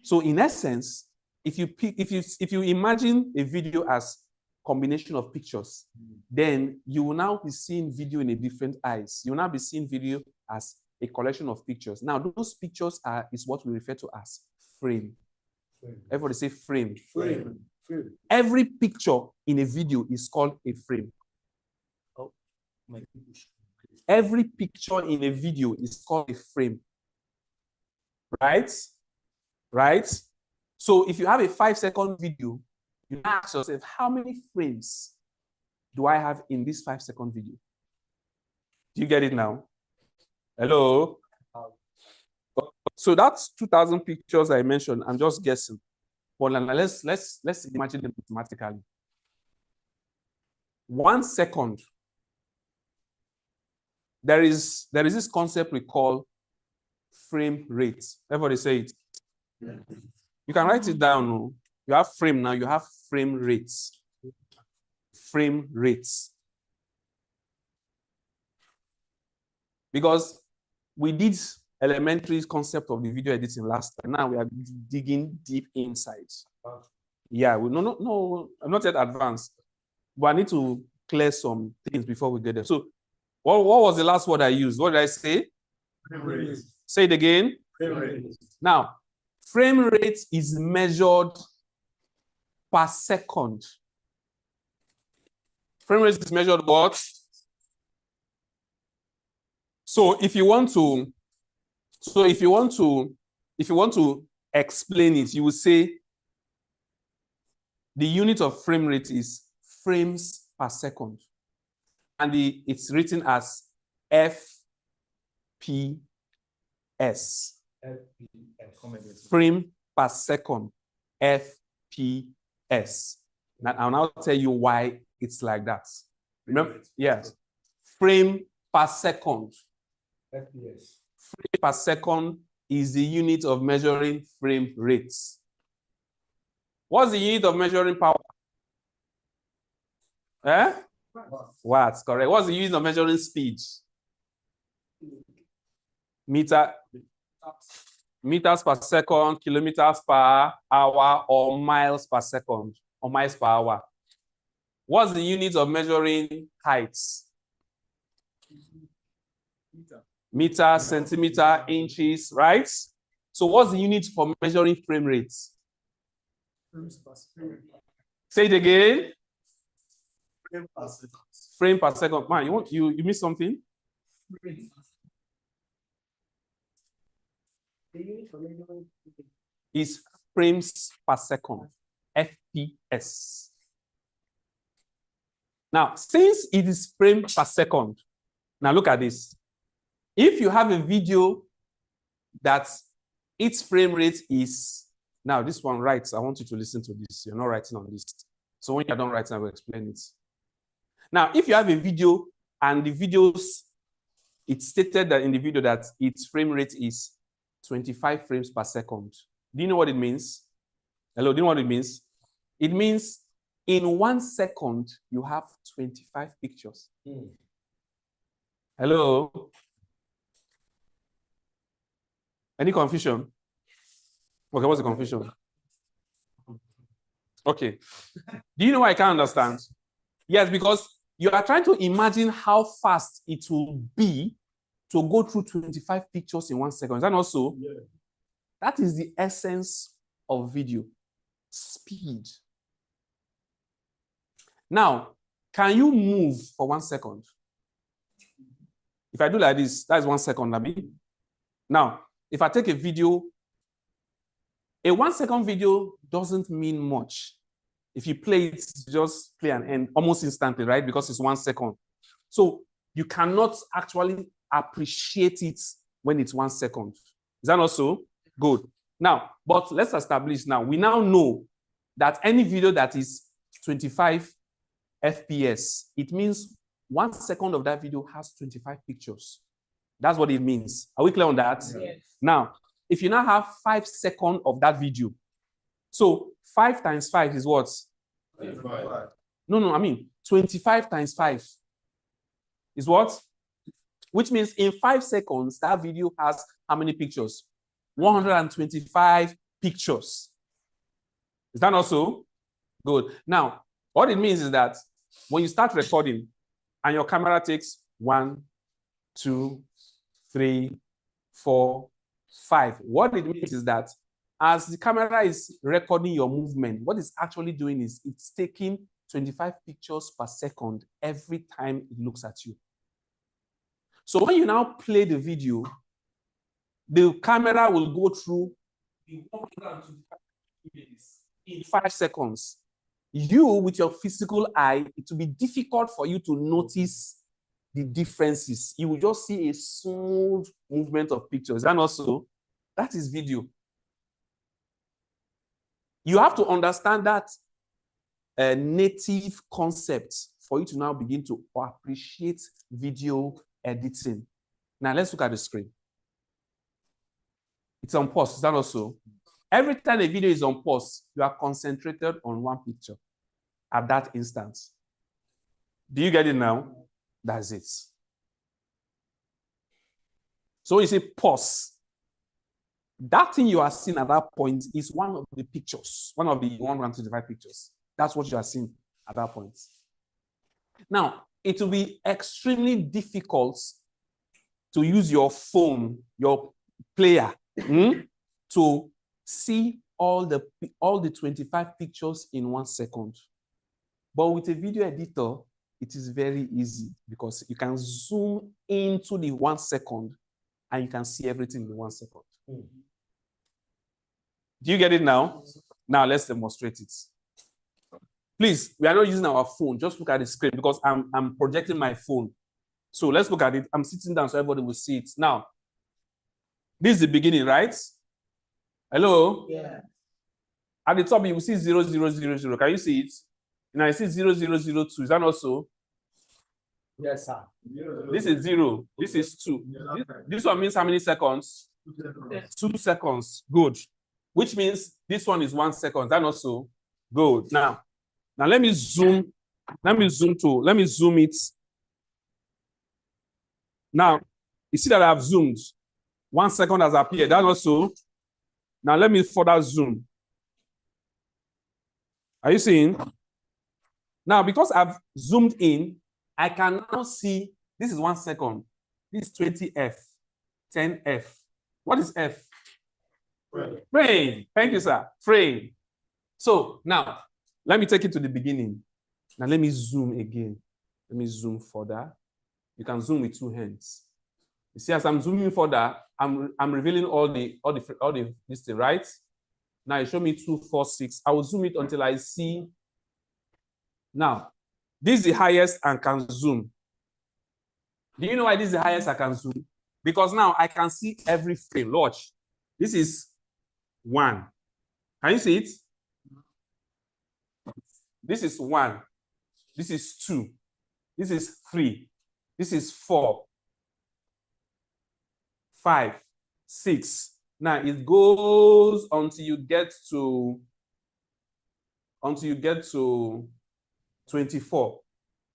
So in essence, if you imagine a video as combination of pictures, then you will now be seeing video in a different eyes. You will now be seeing video as a collection of pictures. Now, those pictures is what we refer to as frame. Everybody say frame. Frame. Every picture in a video is called a frame. Oh, my goodness. Every picture in a video is called a frame. Right? Right? So if you have a 5-second video, you ask yourself, how many frames do I have in this 5-second video? Do you get it now? Hello? So that's 2,000 pictures I mentioned. I'm just guessing. But let's imagine them mathematically. 1 second. There is this concept we call frame rate. Everybody say it. Yeah. You can write it down. No? You have frame now. You have frame rates. Frame rates. Because we did elementary concept of the video editing last time. Now we are digging deep inside. Yeah, no, I'm not yet advanced. But I need to clear some things before we get there. So what was the last word I used? What did I say? Frame rate. Say it again. Frame rate. Now, frame rate is measured per second. Frame rate is measured what? So if you want to explain it, you will say the unit of frame rate is frames per second. And it's written as FPS. Frame per second. FPS. Now I'll now tell you why it's like that. Remember? Yes. Frame per second. FPS. Frame per second is the unit of measuring frame rates. What's the unit of measuring power? Watts, correct. What's the unit of measuring speed? Meters per second, kilometers per hour, or miles per second, or miles per hour. What's the unit of measuring heights? Meter, centimeter, inches, right? So what's the unit for measuring frame rates? Say it again. Frame per second. Frame per second. Man, you missed something? The unit for measuring Is frames per second. FPS. Now, since it is frame per second, now look at this. If you have a video that its frame rate is, now this one writes, I want you to listen to this. You're not writing on this. So when you're done writing, I will explain it. Now, if you have a video and the videos, it's stated that in the video that its frame rate is 25 frames per second. Do you know what it means? Hello, do you know what it means? It means in 1 second, you have 25 pictures. Hello? Any confusion? Okay, what's the confusion? Okay. Do you know why I can't understand? Yes, because you are trying to imagine how fast it will be to go through 25 pictures in 1 second. Is that not so? Yeah. That is the essence of video. Speed. Now, can you move for 1 second? If I do like this, that's 1 second, Abi. Now, if I take a video, a 1 second video doesn't mean much. If you play it, just play and end almost instantly, right? Because it's 1 second. So you cannot actually appreciate it when it's 1 second. Is that not so? Good. Now, but let's establish now. We now know that any video that is 25 FPS. It means 1 second of that video has 25 pictures. That's what it means. Are we clear on that? Yes. Now, if you now have 5 seconds of that video, so 5 times 5 is what? 25. No, I mean 25 times 5 is what? Which means in 5 seconds, that video has how many pictures? 125 pictures. Is that not so? Good. Now, what it means is that when you start recording and your camera takes 1, 2, 3, 4, 5, what it means is that as the camera is recording your movement, what it's actually doing is it's taking 25 pictures per second every time it looks at you. So when you now play the video, the camera will go through the 125 images in 5 seconds. You, with your physical eye, it will be difficult for you to notice the differences. You will just see a smooth movement of pictures. And also, that is video. You have to understand that native concept for you to now begin to appreciate video editing. Now, let's look at the screen. It's on pause. Is that also? Every time a video is on pause, you are concentrated on one picture at that instance. Do you get it now? That's it. So when you say pause, that thing you are seeing at that point is one of the pictures, one of the 125 pictures. That's what you are seeing at that point. Now, it will be extremely difficult to use your phone, your player, to see all the 25 pictures in 1 second. But with a video editor, it is very easy because you can zoom into the 1 second and you can see everything in 1 second. Do you get it now? Now let's demonstrate it. Please, we are not using our phone. Just look at the screen because I'm projecting my phone. So let's look at it. I'm sitting down so everybody will see it. Now, this is the beginning, right? Hello? Yeah. At the top, you will see 0000. Can you see it? Now I see 0002. Is that not so? Yes, sir. This is 0. This is 2. This one means how many seconds? 2 seconds. Good. Which means this one is 1 second. Is that not so? Good. Now let me zoom. Let me zoom it. Now, you see that I've zoomed. 1 second has appeared. That also. Now let me further zoom. Are you seeing? Now, because I've zoomed in, I can now see this is 1 second. This is 20F, 10F. What is F? Frame. Thank you, sir. Frame. So now, let me take it to the beginning. Now let me zoom again. Let me zoom further. You can zoom with 2 hands. You see, as I'm zooming further, I'm revealing all the this thing, right? Now you show me 2, 4, 6. I will zoom it until I see. Now, this is the highest I can zoom. Do you know why this is the highest I can zoom? Because now I can see every frame. Watch. This is 1. Can you see it? This is 1. This is 2. This is 3. This is 4. 5, 6. Now it goes until you get to 24,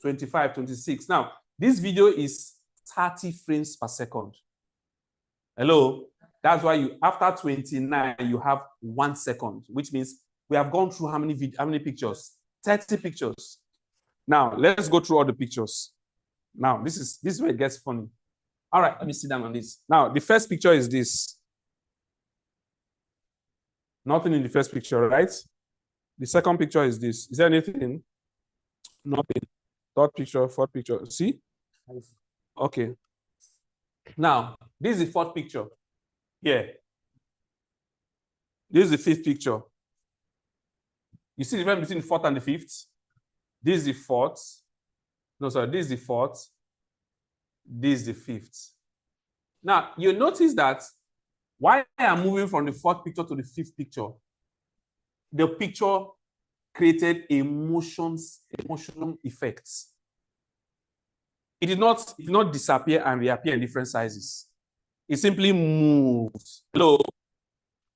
25, 26. Now, this video is 30 frames per second. Hello? That's why after 29, you have 1 second, which means we have gone through how many pictures? 30 pictures. Now, let's go through all the pictures. Now, this is where it gets funny. All right, let me sit down on this. Now, the first picture is this. Nothing in the first picture, right? The second picture is this. Is there anything? Nothing. Third picture, fourth picture. See? Okay. Now, this is the fourth picture. Here. This is the fifth picture. You see the difference between the fourth and the fifth? This is the fourth. No, sorry, this is the fourth. This is the fifth. Now, you notice that while I am moving from the fourth picture to the fifth picture, the picture created emotional effects. It did not disappear and reappear in different sizes. It simply moves. Hello.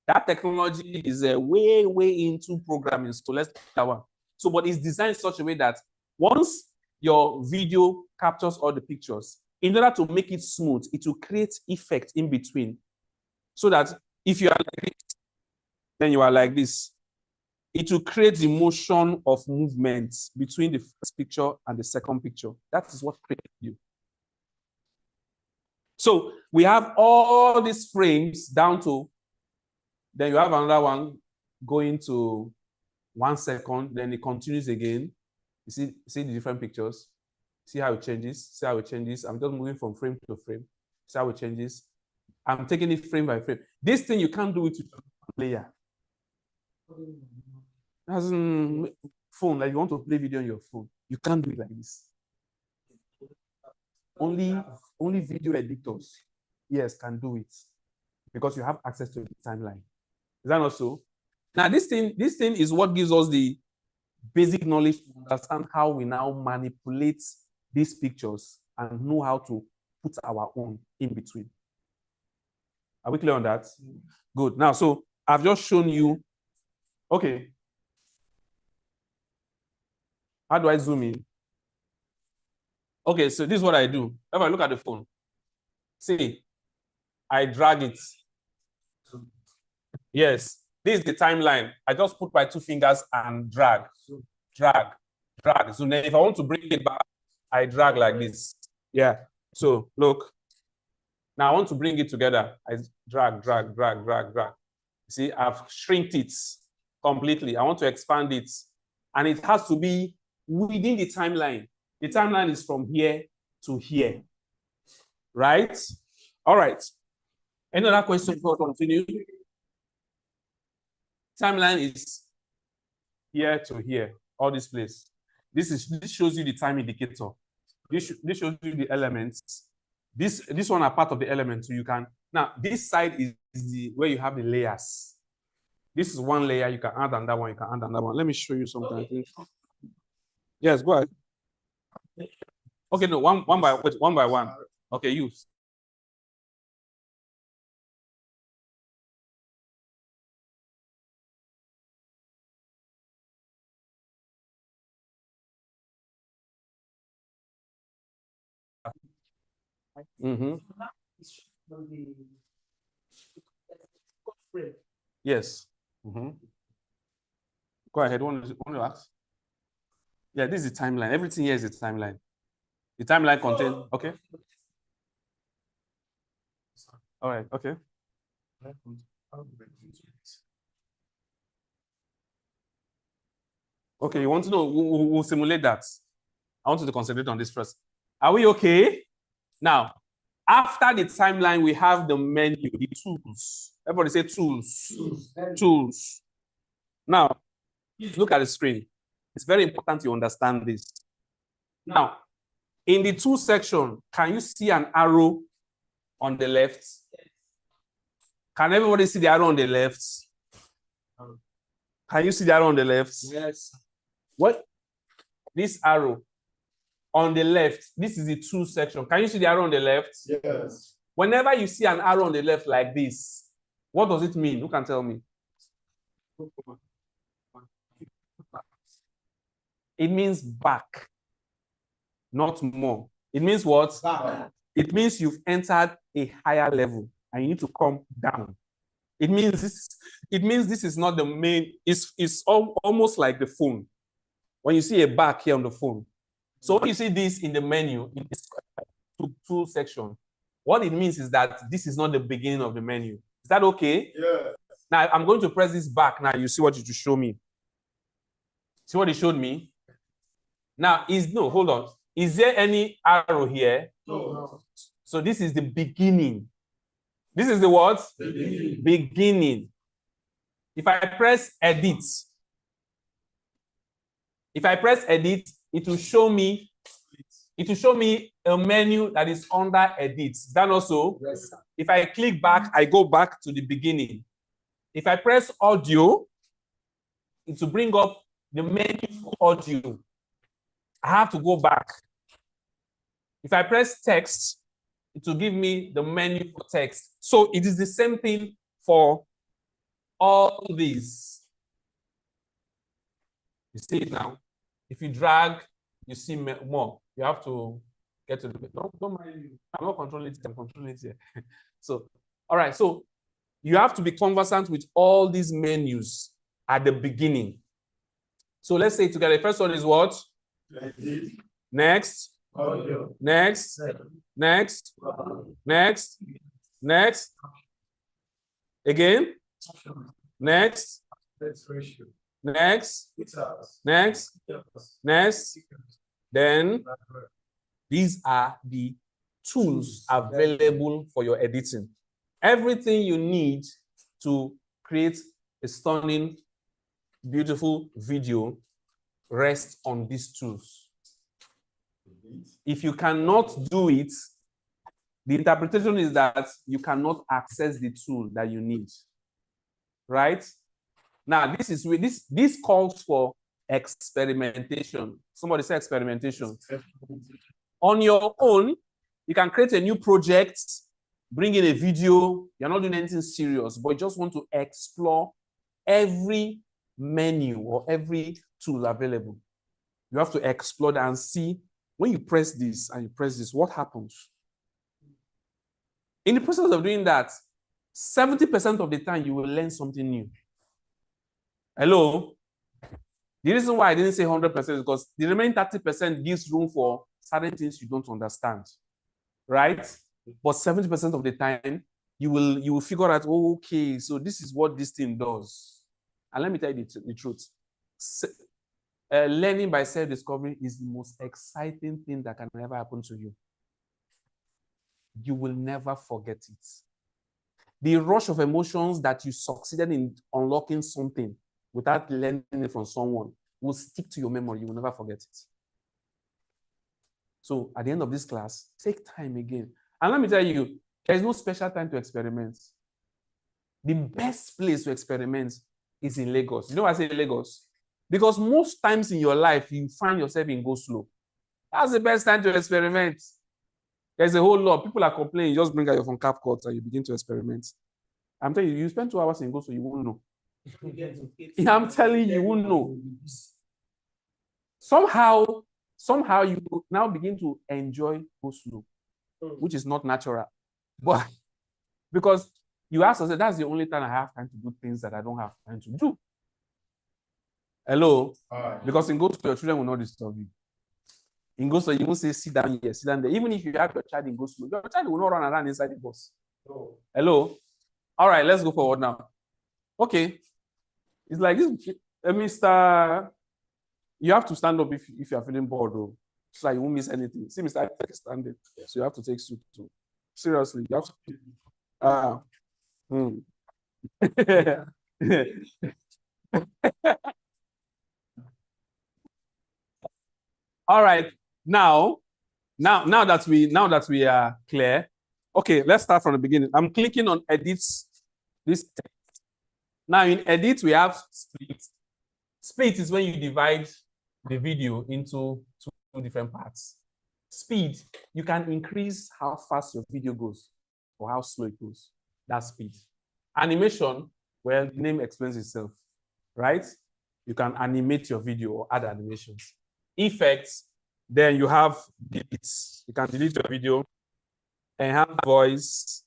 That technology is way into programming. So let's take that one. So, but it's designed in such a way that once your video captures all the pictures, in order to make it smooth, it will create effect in between. So that if you are like this, then you are like this. It will create the motion of movement between the first picture and the second picture. That is what created you. So we have all these frames down to, then you have another one going to 1 second, then it continues again. You see the different pictures? See how it changes? See how it changes? I'm just moving from frame to frame. See how it changes? I'm taking it frame by frame. This thing you can't do it with a player. As in phone, like you want to play video on your phone, you can't do it like this. Only video editors, yes, can do it because you have access to the timeline. Is that not so? Now, this thing is what gives us the basic knowledge to understand how we now manipulate these pictures and know how to put our own in between. Are we clear on that? Good. Now, so I've just shown you. Okay. How do I zoom in? Okay, so this is what I do. If I look at the phone, see, I drag it. Yes, this is the timeline. I just put my 2 fingers and drag. So then if I want to bring it back, I drag like this. Yeah, so look. Now I want to bring it together. I drag. See, I've shrinked it completely. I want to expand it. And it has to be within the timeline. The timeline is from here to here. Right? All right. Any other question before we continue? Timeline is here to here, all this place. This shows you the time indicator. This shows you the elements. This one are part of the elements, so you can. Now, this side is where you have the layers. This is one layer, you can add another one, you can add another one. Let me show you something, I think. Yes, go ahead. Okay, no, one by one. Okay, use. Mm-hmm. Yes. Mm-hmm. Go ahead. Want to ask? Yeah, this is the timeline. Everything here is the timeline. The timeline contains. Okay. All right. Okay. Okay. You want to know? We'll simulate that. I want you to concentrate on this first. Are we okay? Now, after the timeline, we have the menu, the tools. Everybody say tools. Tools. Now, look at the screen. It's very important you understand this. Now, in the tool section, can you see an arrow on the left? Can everybody see the arrow on the left? Can you see the arrow on the left? Yes. What? This arrow on the left, this is the tool section. Can you see the arrow on the left? Yes. Whenever you see an arrow on the left like this, what does it mean? Who can tell me? It means back, not more. It means what? Back. It means you've entered a higher level and you need to come down. It means this is not the main, it's almost like the phone. When you see a back here on the phone. So when you see this in the menu, in this tool section, what it means is that this is not the beginning of the menu. Is that okay? Yeah. Now I'm going to press this back. Now you see what it will show me. See what it showed me? Now hold on. Is there any arrow here? No. So this is the beginning. This is the what? Beginning. If I press edit, it will show me a menu that is under edit. Is that also? Yes, sir. If I click back, I go back to the beginning. If I press audio, it will bring up the menu for audio. I have to go back. If I press text, it will give me the menu for text. So it is the same thing for all these. You see it now. If you drag, you see more. You have to get to the bit. Don't mind me. I'm not controlling it. I'm controlling it here. So, all right. So you have to be conversant with all these menus at the beginning. So let's say together. The first one is what? Next. Audio. Next. Next. Next. Next. Again. Next. Next. Next. Next. Then these are the tools available for your editing. Everything you need to create a stunning, beautiful video rests on these tools. If you cannot do it, the interpretation is that you cannot access the tool that you need. Right? Now, this calls for experimentation. Somebody say experimentation. On your own, you can create a new project, bring in a video. You're not doing anything serious, but you just want to explore every menu or every tool available. You have to explore and see when you press this and you press this, what happens? In the process of doing that, 70% of the time you will learn something new. Hello? The reason why I didn't say 100% is because the remaining 30% gives room for certain things you don't understand, right? But 70% of the time, you will figure out, oh, okay, so this is what this thing does. And let me tell you the truth. Learning by self-discovery is the most exciting thing that can ever happen to you. You will never forget it. The rush of emotions that you succeeded in unlocking something without learning it from someone will stick to your memory. You will never forget it. So at the end of this class, take time again. And let me tell you, there is no special time to experiment. The best place to experiment is in Lagos. You know why I say Lagos? Because most times in your life, you find yourself in go slow. That's the best time to experiment. There's a whole lot. People are complaining. You just bring out your phone CapCut and you begin to experiment. I'm telling you, you spend 2 hours in go slow, you won't know. I'm telling you, you won't know. Somehow you now begin to enjoy go slow, which is not natural. But because you ask yourself, that's the only time I have time to do things that I don't have time to do. Hello? Because in go slow, your children will not disturb you. In go slow, you won't say, sit down here, sit down there. Even if you have your child in go slow, your child will not run around inside the bus. Hello? All right, let's go forward now. Okay. It's like this, Mr. You have to stand up if you are feeling bored, though, so that you won't miss anything. See, Mr. Isaac is standing, so you have to take suit too. Seriously, you have to. All right. Now that we are clear, okay, let's start from the beginning. I'm clicking on edits. This text. Now in edit, we have split. Split is when you divide the video into two different parts. Speed, you can increase how fast your video goes or how slow it goes. That's speed. Animation, well, the name explains itself, right? You can animate your video or add animations. Effects, then you have delete. You can delete your video, enhance voice,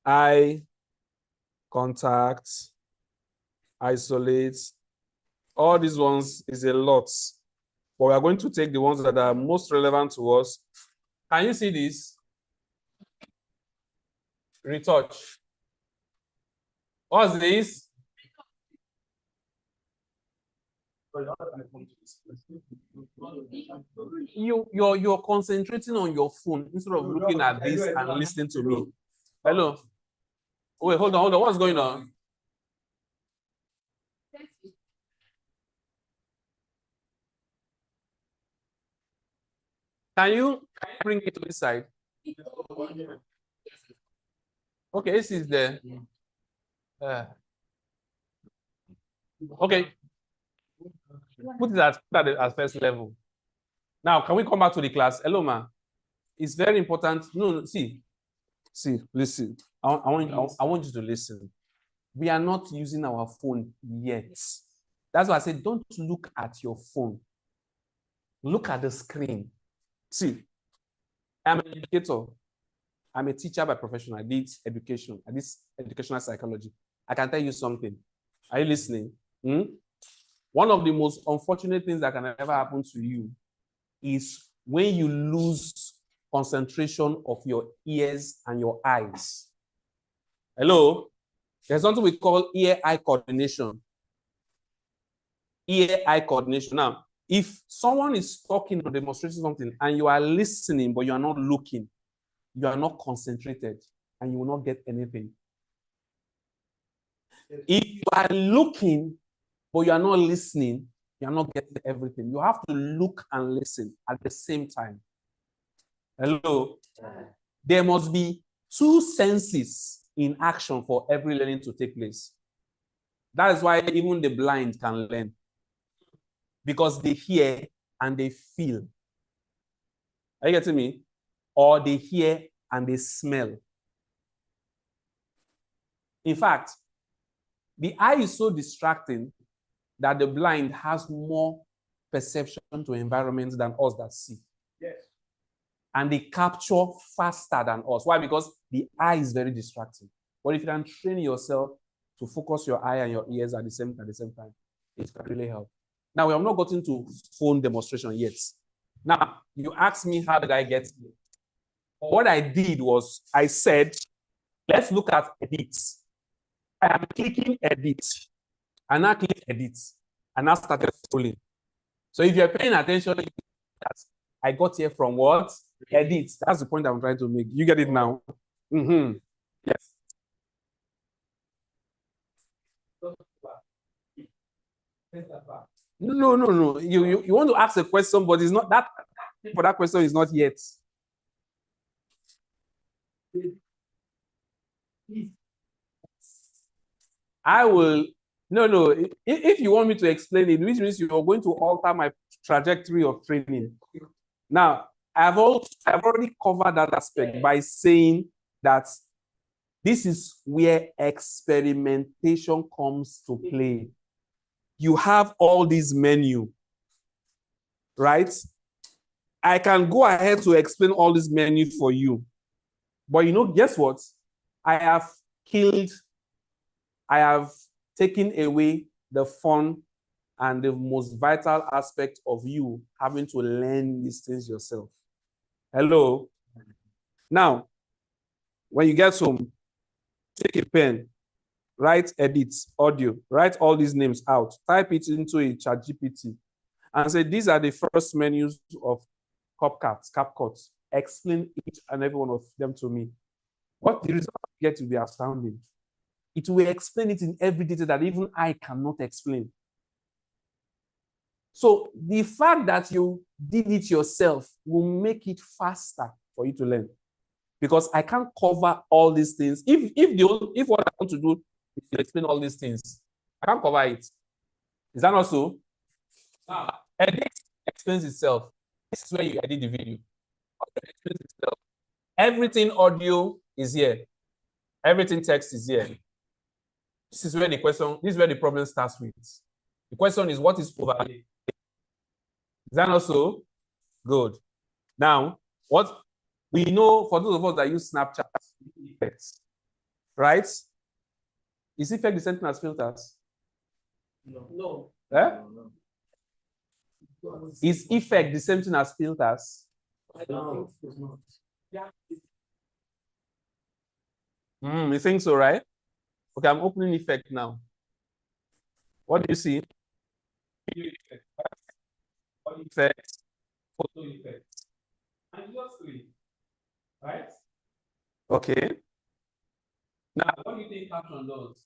eye contact, isolate. All these ones is a lot, but we are going to take the ones that are most relevant to us. Can you see this? Retouch. What's this? You're concentrating on your phone instead of looking at this and listening to me. Hello. Wait, hold on. What's going on? Can you bring it to this side? Okay, this is the. Okay. Put it at first level. Now, can we come back to the class? Hello, ma. It's very important. No, see, listen. I want you to listen. We are not using our phone yet. That's why I said, don't look at your phone. Look at the screen. See, I'm an educator. I'm a teacher by profession. I did education. I did educational psychology. I can tell you something. Are you listening? One of the most unfortunate things that can ever happen to you is when you lose concentration of your ears and your eyes. Hello? There's something we call ear-eye coordination. Ear-eye coordination. Now, if someone is talking or demonstrating something and you are listening, but you are not looking, you are not concentrated, and you will not get anything. If you are looking, but you are not listening, you are not getting everything. You have to look and listen at the same time. Hello? There must be two senses in action for every learning to take place. That is why even the blind can learn. Because they hear and they feel. Are you getting me? Or they hear and they smell. In fact, the eye is so distracting that the blind has more perception to environments than us that see. Yes. And they capture faster than us. Why? Because the eye is very distracting. But if you can train yourself to focus your eye and your ears at the same time, it can really help. Now, we have not gotten to phone demonstration yet. Now, you asked me how did I get here. What I did was I said, let's look at edits. I am clicking edit. And now click edit. And now started scrolling. So if you're paying attention, I got here from what? Edit. That's the point I'm trying to make. You get it now? Yes. No. You want to ask a question, but it's not that. For that question is not yet. I will. No. If you want me to explain it, which means you are going to alter my trajectory of training. Now, I've already covered that aspect by saying that this is where experimentation comes to play. You have all these menu, right? I can go ahead to explain all this menu for you. But guess what? I have taken away the fun and the most vital aspect of you having to learn these things yourself. Hello? Now, when you get home, take a pen, write edit, audio, write all these names out, type it into a ChatGPT, and say, these are the first menus of CapCut. Explain each and every one of them to me. What the result you get will be astounding. It will explain it in every detail that even I cannot explain. So the fact that you did it yourself will make it faster for you to learn. Because I can't cover all these things. If what I want to do is to explain all these things, I can't cover it. Is that not so? Edit explains itself. This is where you edit the video. Explains itself. Everything audio is here. Everything text is here. This is where the problem starts with. The question is, what is overlay? Is that not so? Good. Now, what we know for those of us that use Snapchat, effects, right? Is effect the same thing as filters? No. Eh? Is effect the same thing as filters? No. Yeah. You think so, right? Okay, I'm opening effect now. What do you see? Audio effect, photo effect, and just three, right? Okay. Now, what do you think caption does?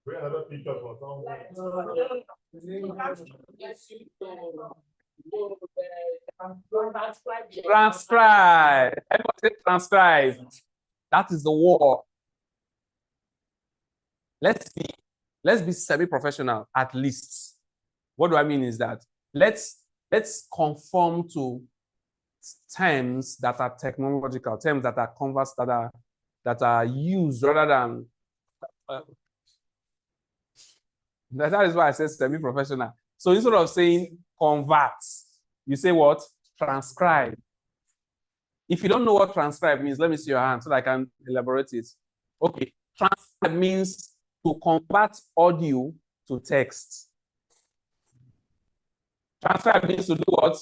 Bring another picture for someone. Transcribe. Everybody say transcribe. That is the word. Let's see let's be semi-professional at least. What do I mean is that let's conform to terms that are technological, terms that are conversed, that are used rather than that is why I said semi-professional. So instead of saying convert, you say what? Transcribe. If you don't know what transcribe means, let me see your hand so that I can elaborate it. Okay, transcribe means to convert audio to text. Transcribe means to do what?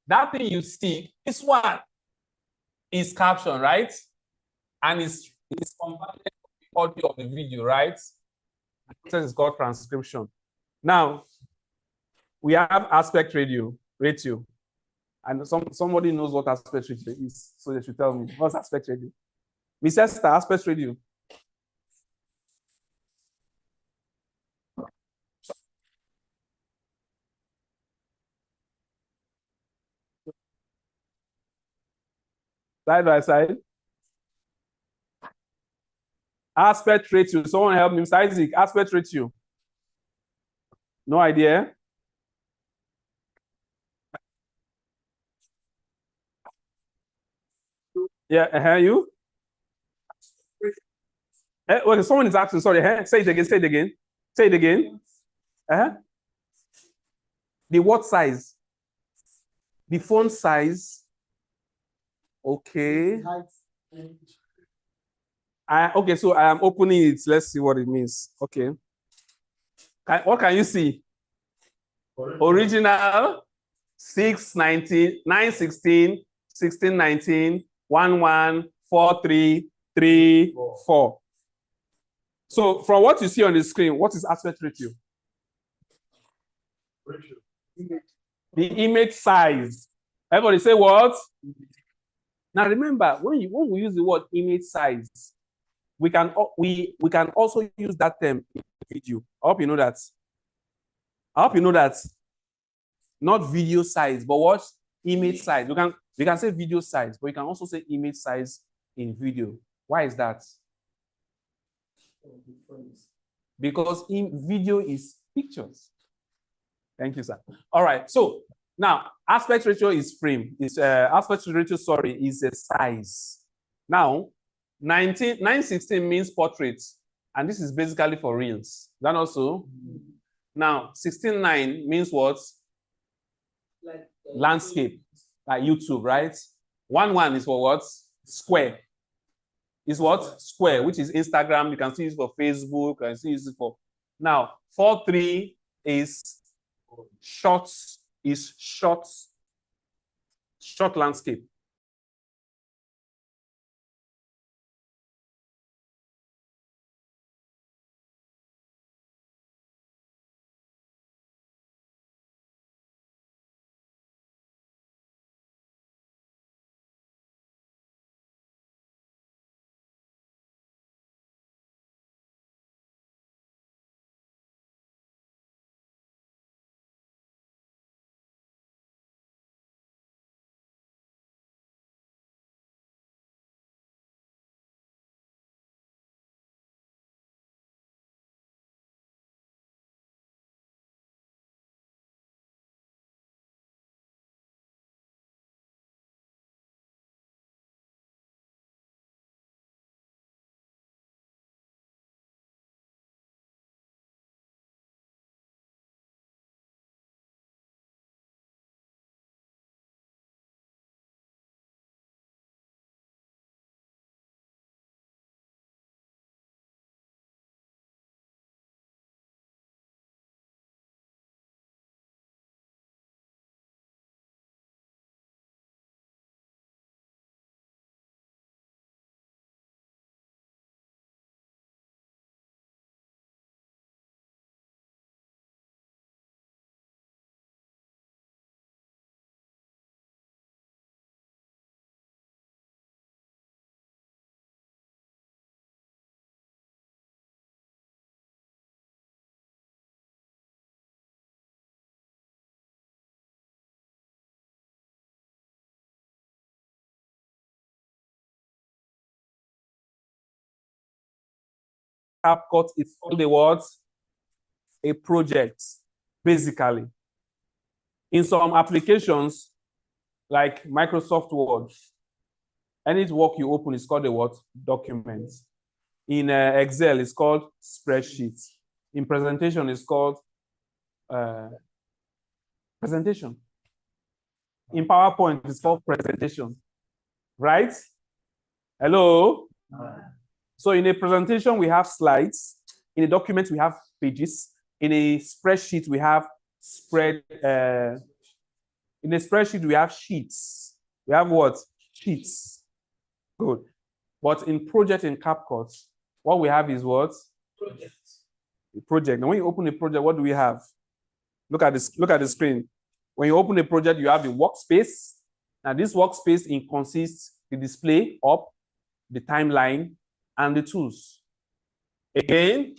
That thing you see, this one is caption, right? And it's converted to the audio of the video, right? The process is called transcription. Now, we have aspect ratio. And somebody knows what aspect ratio is, so they should tell me. What's aspect ratio? Miss Esther, aspect ratio. Side by side. Aspect ratio. Someone help me. Mr. Isaac, aspect ratio. No idea? Yeah, you? Okay, someone is asking, sorry. Say it again, say it again. Say it again. The what size? The font size. Okay. Okay, so I am opening it. Let's see what it means. Okay. What can you see? Original 619, 916, 1619, 11, 43, 3, 4. So from what you see on the screen, what is aspect ratio? The image size. Everybody say what? Now remember, when we use the word image size, we can also use that term in video. I hope you know that. I hope you know that. Not video size, but what? Image size. We can say video size, but you can also say image size in video. Why is that? Because in video is pictures. Thank you, sir. All right. So now aspect ratio is frame. Aspect ratio, sorry, is a size. Now 916 means portrait, and this is basically for reels. Then also, now 16:9 means what? Like landscape, like YouTube, right? 11 is for what? Square. Is what? Square, which is Instagram. You can see it for Facebook. You can see it for. Now 43 is short landscape. CapCut is called a what? A project, basically. In some applications, like Microsoft Word, any work you open is called a what? Document. In Excel, it's called spreadsheet. In presentation, it's called presentation. In PowerPoint, it's called presentation. Right? Hello? So in a presentation, we have slides. In a document, we have pages. In a spreadsheet, we have in a spreadsheet, we have sheets. We have what? Sheets. Good. But in project in CapCut, what we have is what? Project. A project. Now, when you open a project, what do we have? Look at this. Look at the screen. When you open a project, you have the workspace. Now, this workspace consists the display up, the timeline, and the tools. Again,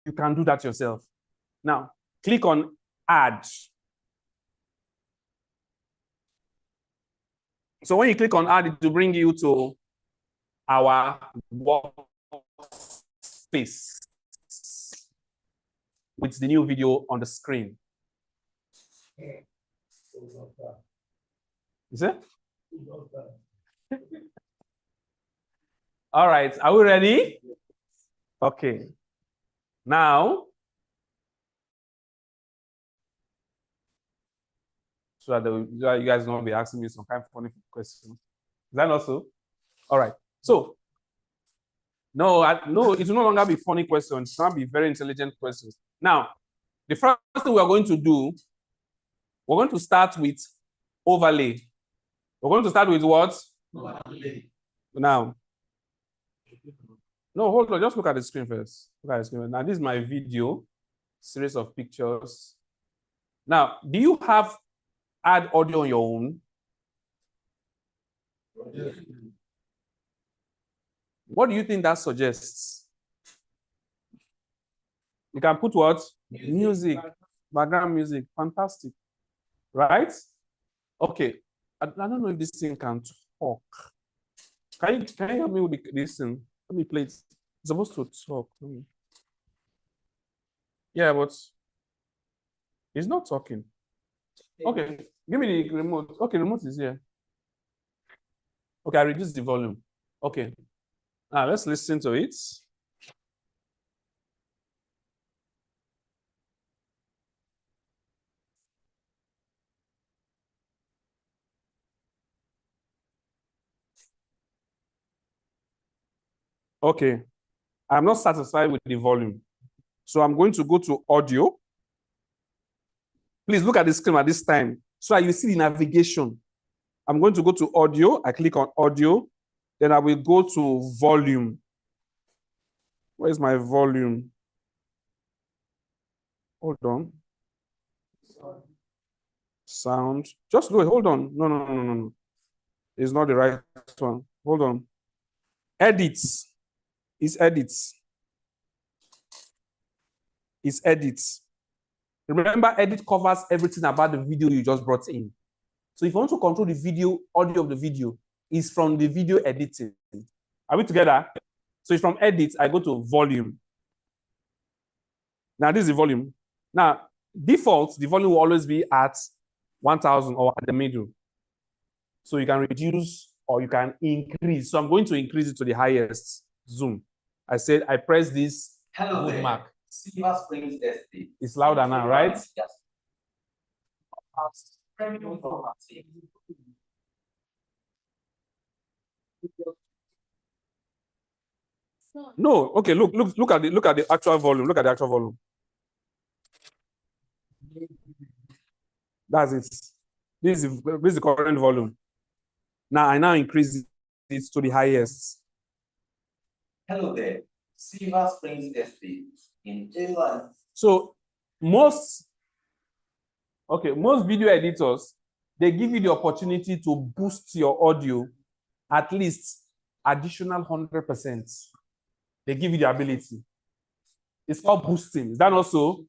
you can do that yourself. Now, click on Add. So when you click on Add, it will bring you to our workspace with the new video on the screen. Is it? All right, are we ready? Okay. Now, so that you guys don't be asking me some kind of funny questions. Is that not so? All right. So, no, it will no longer be funny questions. It's going to be very intelligent questions. Now, the first thing we are going to do, we're going to start with overlay. We're going to start with what? Overlay. Now, no, hold on. Just look at the screen first. Look at the screen. Now, this is my video, series of pictures. Now, do you have add audio on your own? Yeah. What do you think that suggests? You can put what? Music, background music. Fantastic. Right? Okay. I don't know if this thing can talk. Can you help me with this thing? Let me play it. It's supposed to talk. Yeah, but it's not talking. Okay, give me the remote. Okay, remote is here. Okay, I reduce the volume. Okay. Now let's listen to it. Okay. I'm not satisfied with the volume. So I'm going to go to audio. Please look at the screen at this time. So you see the navigation. I'm going to go to audio. I click on audio. Then I will go to volume. Where's my volume? Hold on. Sound. Just do it. Hold on. No. It's not the right one. Hold on. Edits. It's edits. It's edits. Remember, edit covers everything about the video you just brought in. So if you want to control the video, audio of the video, is from the video editing. Are we together? So it's from edit, I go to volume. Now this is the volume. Now, default, the volume will always be at 1000 or at the middle. So you can reduce or you can increase. So I'm going to increase it to the highest zoom. I said I press this bookmark. Silver Springs Estate. It's louder now, right? Yes. Premium property. No, okay, look at the actual volume. Look at the actual volume. That's it. This is the current volume. Now I now increase it to the highest. Hello there. Silver Springs Estate in J1. So most video editors, they give you the opportunity to boost your audio at least additional 100%. They give you the ability. It's called boosting. Is that also?